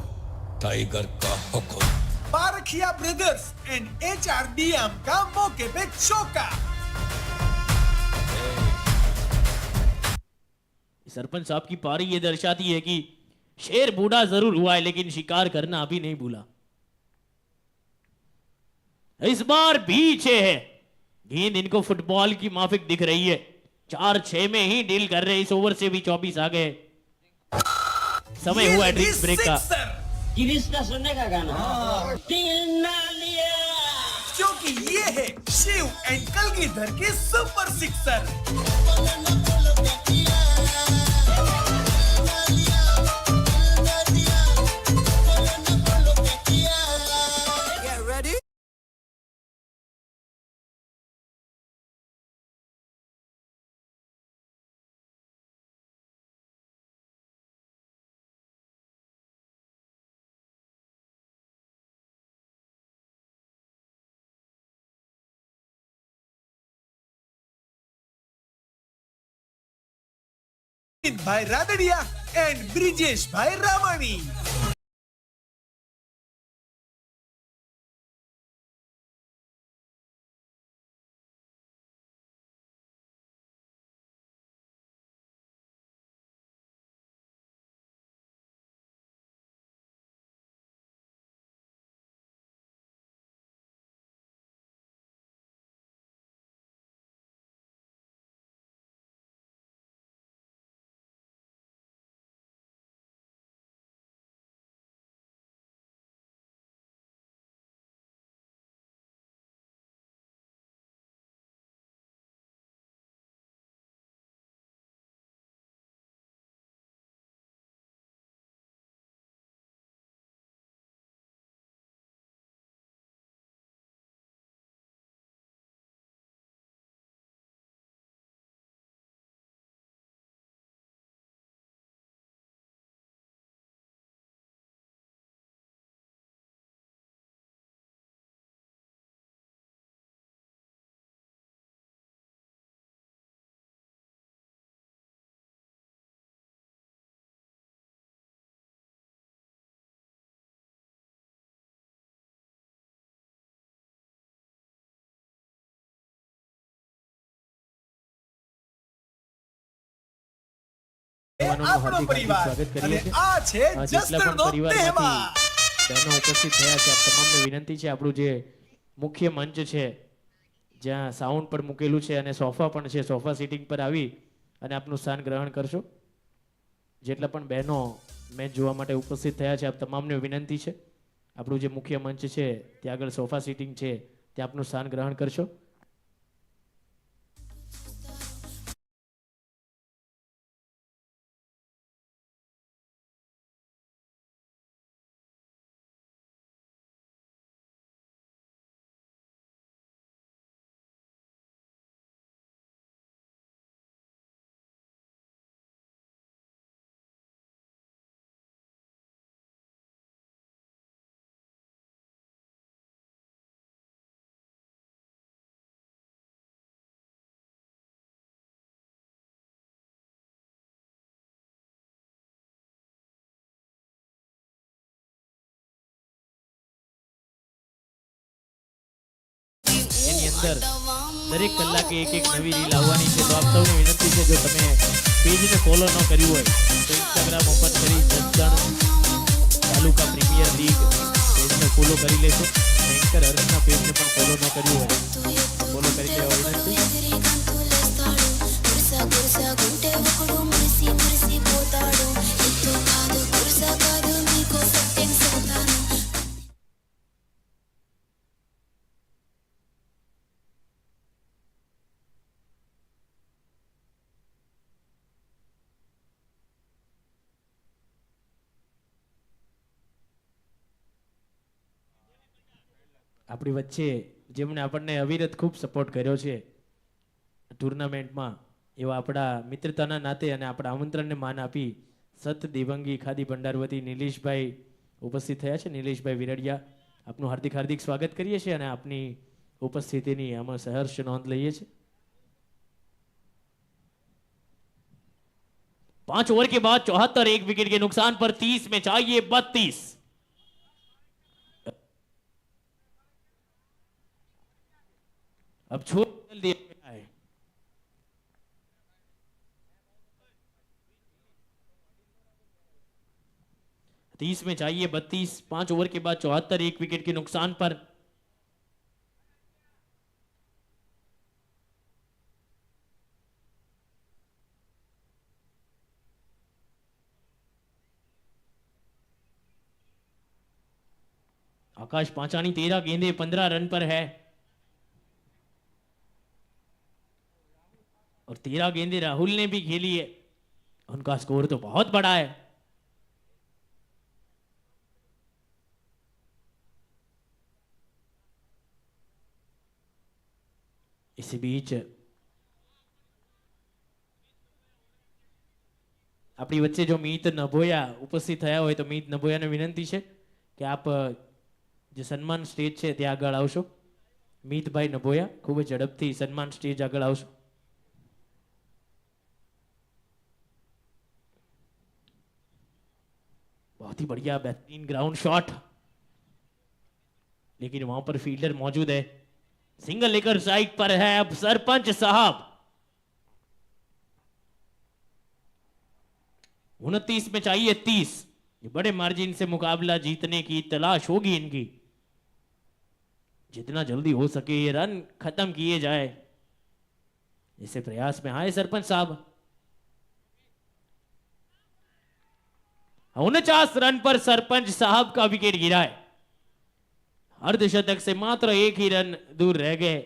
टाइगर का हुकुम। पारखिया ब्रदर्स एंड HRDM का मौके पे चौका। सरपंच साहब की पारी ये दर्शाती है कि शेर बूढ़ा जरूर हुआ है, लेकिन शिकार करना अभी नहीं भूला। इस बार भी 6 है, गेंद इनको फुटबॉल की माफिक दिख रही है। 4-6 में ही डील कर रहे, इस ओवर से भी 24 आ गए। समय हुआ है ड्रिंक ब्रेक का। गिरीश का सुनने का गाना क्योंकि ये है शिव एंड कलगीधर की सुपर सिक्सर। ભાઈ રાદડિયા એન્ડ બ્રિજેશભાઈ રામાણી. આપણો પરિવાર અને આ છે જસદણનો તહેવાર. બહેનો ઉપસ્થિત થયા છે, આપ તમામને વિનંતી છે, આપણું જે મુખ્ય મંચ છે જ્યાં સાઉન્ડ પણ મૂકેલું છે અને સોફા પણ છે, સોફા સીટિંગ પર આવી અને આપનું સ્થાન ગ્રહણ કરશો. જેટલા પણ બહેનો મેચ જોવા માટે ઉપસ્થિત થયા છે, આપ તમામને વિનંતી છે, આપણું જે મુખ્ય મંચ છે ત્યાં આગળ સોફા સીટિંગ છે, ત્યાં આપનું સ્થાન ગ્રહણ કરશો. એની અંદર દરેક કલાકે એક એક નવી રીલ આવવાની છે, તો આપ સૌને વિનંતી છે, જો તમે પેજને ફોલો ન કર્યું હોય તો ઇન્સ્ટાગ્રામ ઓપન કરી જસદણ તાલુકા પ્રીમિયર લીગ પેજને ફોલો કરી લેશો. એન્કર હર્ષના પેજને પણ ફોલો ન કર્યું હોય ફોલો કરી લેવા વિનંતી. આપણી વચ્ચે જેમણે આપણને અવિરત ખૂબ સપોર્ટ કર્યો છે ટુર્નામેન્ટમાં, એવા આપણા મિત્રતાના નાતે અને આપણા આમંત્રણને માન આપી સત દિવંગી ખાદી ભંડાર વતી નિલેશભાઈ ઉપસ્થિત થયા છે. નિલેશભાઈ વિરડિયા, આપનું હાર્દિક હાર્દિક સ્વાગત કરીએ છીએ અને આપની ઉપસ્થિતિની અમે સહર્ષ નોંધ લઈએ છીએ. 5 ओवर के बाद 74, 1 विकेट के नुकसान पर 30 में चाहिए 32. अब छोड़ दिया गया है. तीस में चाहिए 32. 5 ओवर के बाद 74, 1 विकेट के नुकसान पर आकाश पांचानी 13 गेंदे 15 रन पर है और 13 गेंदे राहुल ने भी खेली है. उनका स्कोर तो बहुत बड़ा है. इसी बीच આપણી વચ્ચે જો મીત નભોયા ઉપસ્થિત થયા હોય તો મીત નભોયાને વિનંતી છે કે આપ જે સન્માન સ્ટેજ છે ત્યાં આગળ આવશો. મીતભાઈ નભોયા, ખૂબ જ ઝડપથી સન્માન સ્ટેજ આગળ આવશો. बहुत ही बढ़िया बेहतरीन ग्राउंड शॉट, लेकिन वहां पर फील्डर मौजूद है। सिंगल लेकर साइड पर है अब सरपंच साहब। 29 में चाहिए 30। ये बड़े मार्जिन से मुकाबला जीतने की तलाश होगी इनकी। जितना जल्दी हो सके ये रन खत्म किए जाए, इसे प्रयास में आए सरपंच साहब। 49 रन पर सरपंच साहब का विकेट गिरा है। अर्धशतक से मात्र एक ही रन दूर रह गए।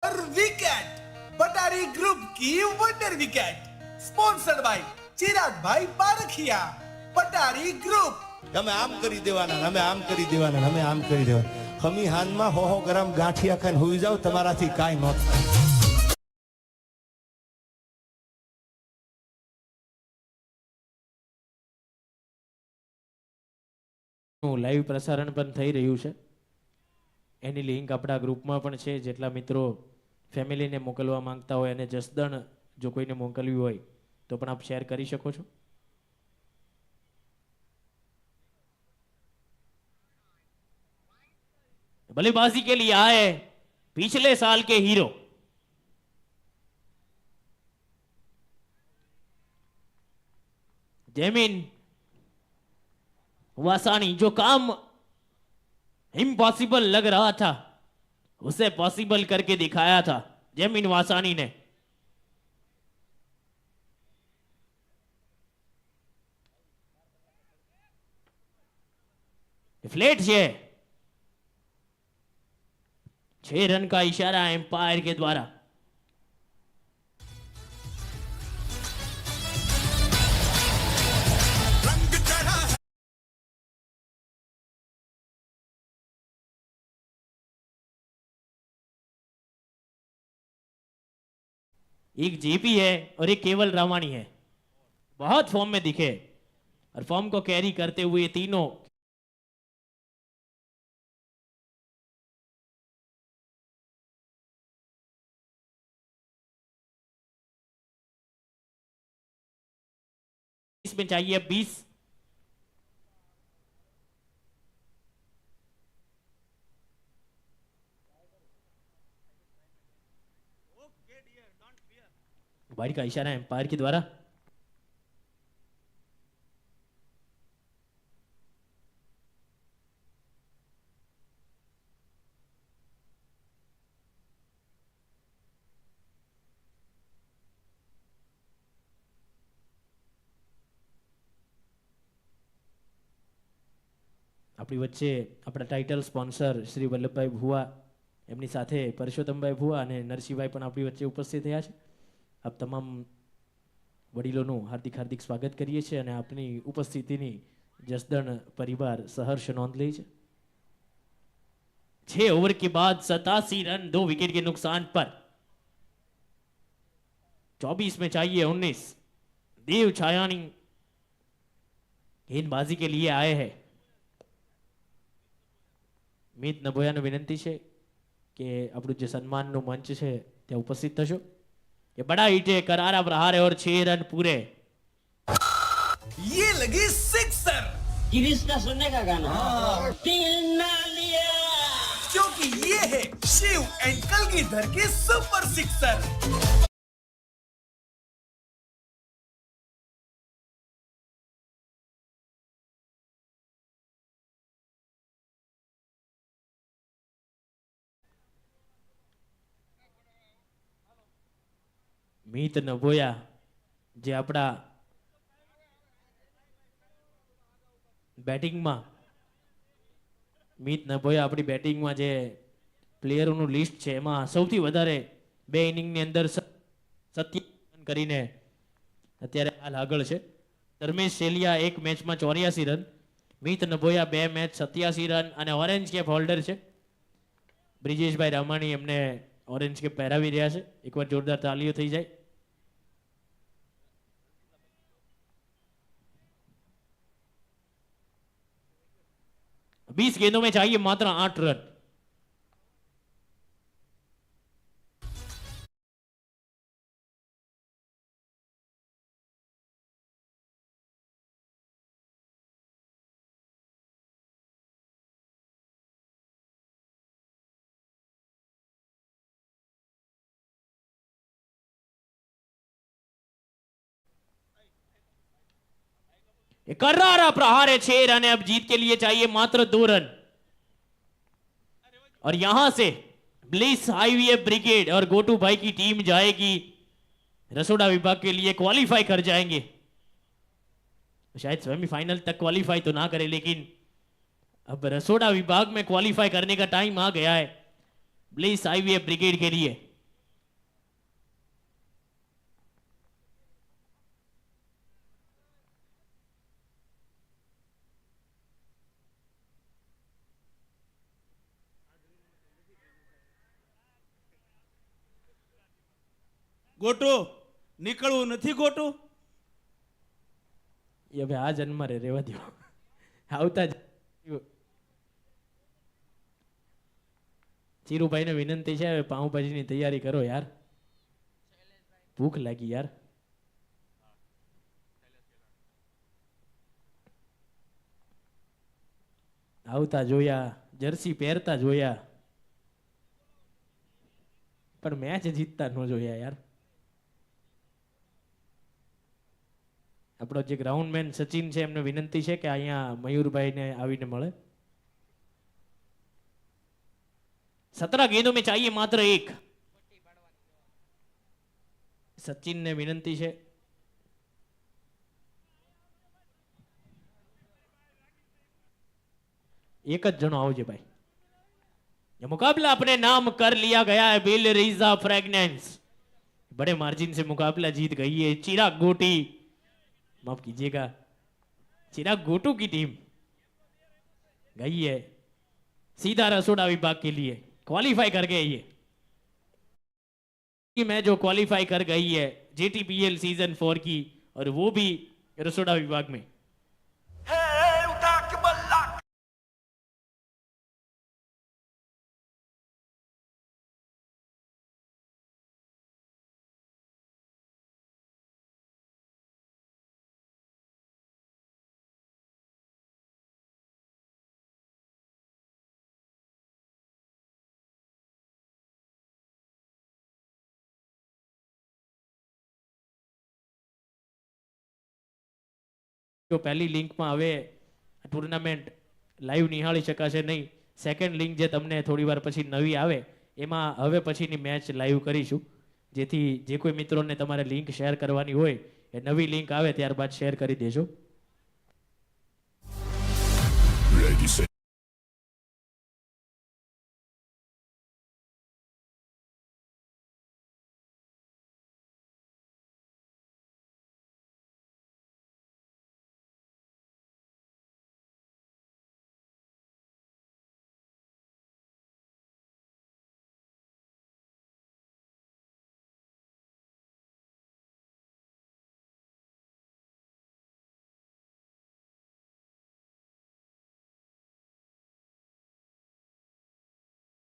और विकेट पटारी ग्रुप की वंडर विकेट, स्पॉन्सर्ड बाय चिराग भाई पारखिया। पटारी ग्रुप તમે આમ કરી દેવાના, અમે આમ કરી દેવાના, અમે આમ કરી દેવાના. હમી હાનમાં હો ગરમ ગાંઠિયા ખાઈને હુઈ જાવ, તમારાથી કાંઈ ન થાય. લાઈવ પ્રસારણ પણ થઈ રહ્યું છે, એની લિંક આપણા ગ્રુપમાં પણ છે। જેટલા મિત્રો ફેમિલીને મોકલવા માંગતા હોય અને જસદણ જો કોઈને મોકલવી હોય તો પણ આપ શેર કરી શકો છો। बल्लेबाजी के लिए आए पिछले साल के हीरो जेमिन वासानी। जो काम इम्पॉसिबल लग रहा था उसे पॉसिबल करके दिखाया था जेमिन वासानी ने। फ्लेट है, 6 रन का इशारा एम्पायर के द्वारा। एक जेपी है और एक केवल रामानी है, बहुत फॉर्म में दिखे और फॉर्म को कैरी करते हुए तीनों इसमें चाहिए 20। वाइड का इशारा एम्पायर के द्वारा। આપણી વચ્ચે આપણા ટાઇટલ સ્પોન્સર શ્રી વલ્લભભાઈ ભુવા, એમની સાથે પરસોત્તમભાઈ ભુવા અને નરસિંહભાઈ પણ આપણી વચ્ચે ઉપસ્થિત થયા છે। આપ તમામ વડીલોનું હાર્દિક હાર્દિક સ્વાગત કરીએ છીએ અને આપની ઉપસ્થિતિની જસદણ પરિવાર સહર્ષ નોંધ લે છે। 6 ओवर के बाद 87 रन 2 विकेट के नुकसान पर। 24 में चाहिए 19। देव छायानी गेंदबाजी के लिए आए हैं। मीत नभोयाने विनंती है कि આપણું જે સન્માનનો મંચ છે ત્યાં ઉપસ્થિત થશો। ये बड़ा हिट है, करारा प्रहार है और 6 रन पूरे। ये लगी सिक्सर, गिरीश का सुनने का गाना दिल ना लिया। क्योंकि ये है शिव एंड कलगीधर की सुपर सिक्सर। મીત નભોયા જે આપણા બેટિંગમાં મીત નભોયા આપણી બેટિંગમાં જે પ્લેયરોનું લિસ્ટ છે એમાં સૌથી વધારે 2 ઇનિંગની અંદર 27 રન કરીને અત્યારે હાલ આગળ છે। ધર્મેશ સેલિયા 1 મેચમાં 84 રન, મીત નભોયા 2 મેચ 87 રન અને ઓરેન્જ કેપ હોલ્ડર છે બ્રિજેશભાઈ રામાણી, એમને ઓરેન્જ કેપ પહેરાવી રહ્યા છે। એકવાર જોરદાર તાલીઓ થઈ જાય। बीस गेंदों में चाहिए मात्र 8 रन। करारा प्रहार है 6 रन है, अब जीत के लिए चाहिए मात्र 2 रन। और यहां से ब्लिस आईवीएफ ब्रिगेड और गोटू भाई की टीम जाएगी रसोड़ा विभाग के लिए, क्वालिफाई कर जाएंगे। शायद सेमीफाइनल तक क्वालिफाई तो ना करे, लेकिन अब रसोड़ा विभाग में क्वालिफाई करने का टाइम आ गया है ब्लिस आईवीएफ ब्रिगेड के लिए। ગોટુ નીકળવું નથી ગોટુ. એ હવે આ જન્મ રે રેવા દો, આવતા ચીરુભાઈને વિનંતી છે હવે પાઉંભાજીની તૈયારી કરો યાર, ભૂખ લાગી યાર. આવતા જોયા, જર્સી પહેરતા જોયા, પણ મેચ જીતતા ન જોયા યાર. આપણો જે ગ્રાઉન્ડમેન સચિન છે એમને વિનંતી છે કે અહીંયા મયુરભાઈને આવીને મળે. 17 गेंदों में चाहिए मात्र 1. सचिन ने विनंती है. एक ज जनो आवजे भाई. ये मुकाबला अपने नाम कर लिया गया है बिल रीजा फ्रेगनेंस, बड़े मार्जिन से मुकाबला जीत गई है चिराग गोटी, माफ कीजिएगा चिराग गोटू की टीम गई है सीधा रसोड़ा विभाग के लिए, क्वालिफाई कर गई है. मैं जो क्वालिफाई कर गई है जेटीपीएल सीजन 4 की, और वो भी रसोड़ा विभाग में. જો પહેલી લિંકમાં હવે ટુર્નામેન્ટ લાઈવ નિહાળી શકાશે નહીં. સેકન્ડ લિંક જે તમને થોડી વાર પછી નવી આવે એમાં હવે પછીની મેચ લાઈવ કરીશું, જેથી જે કોઈ મિત્રોને તમારે લિંક શેર કરવાની હોય એ નવી લિંક આવે ત્યારબાદ શેર કરી દેજો.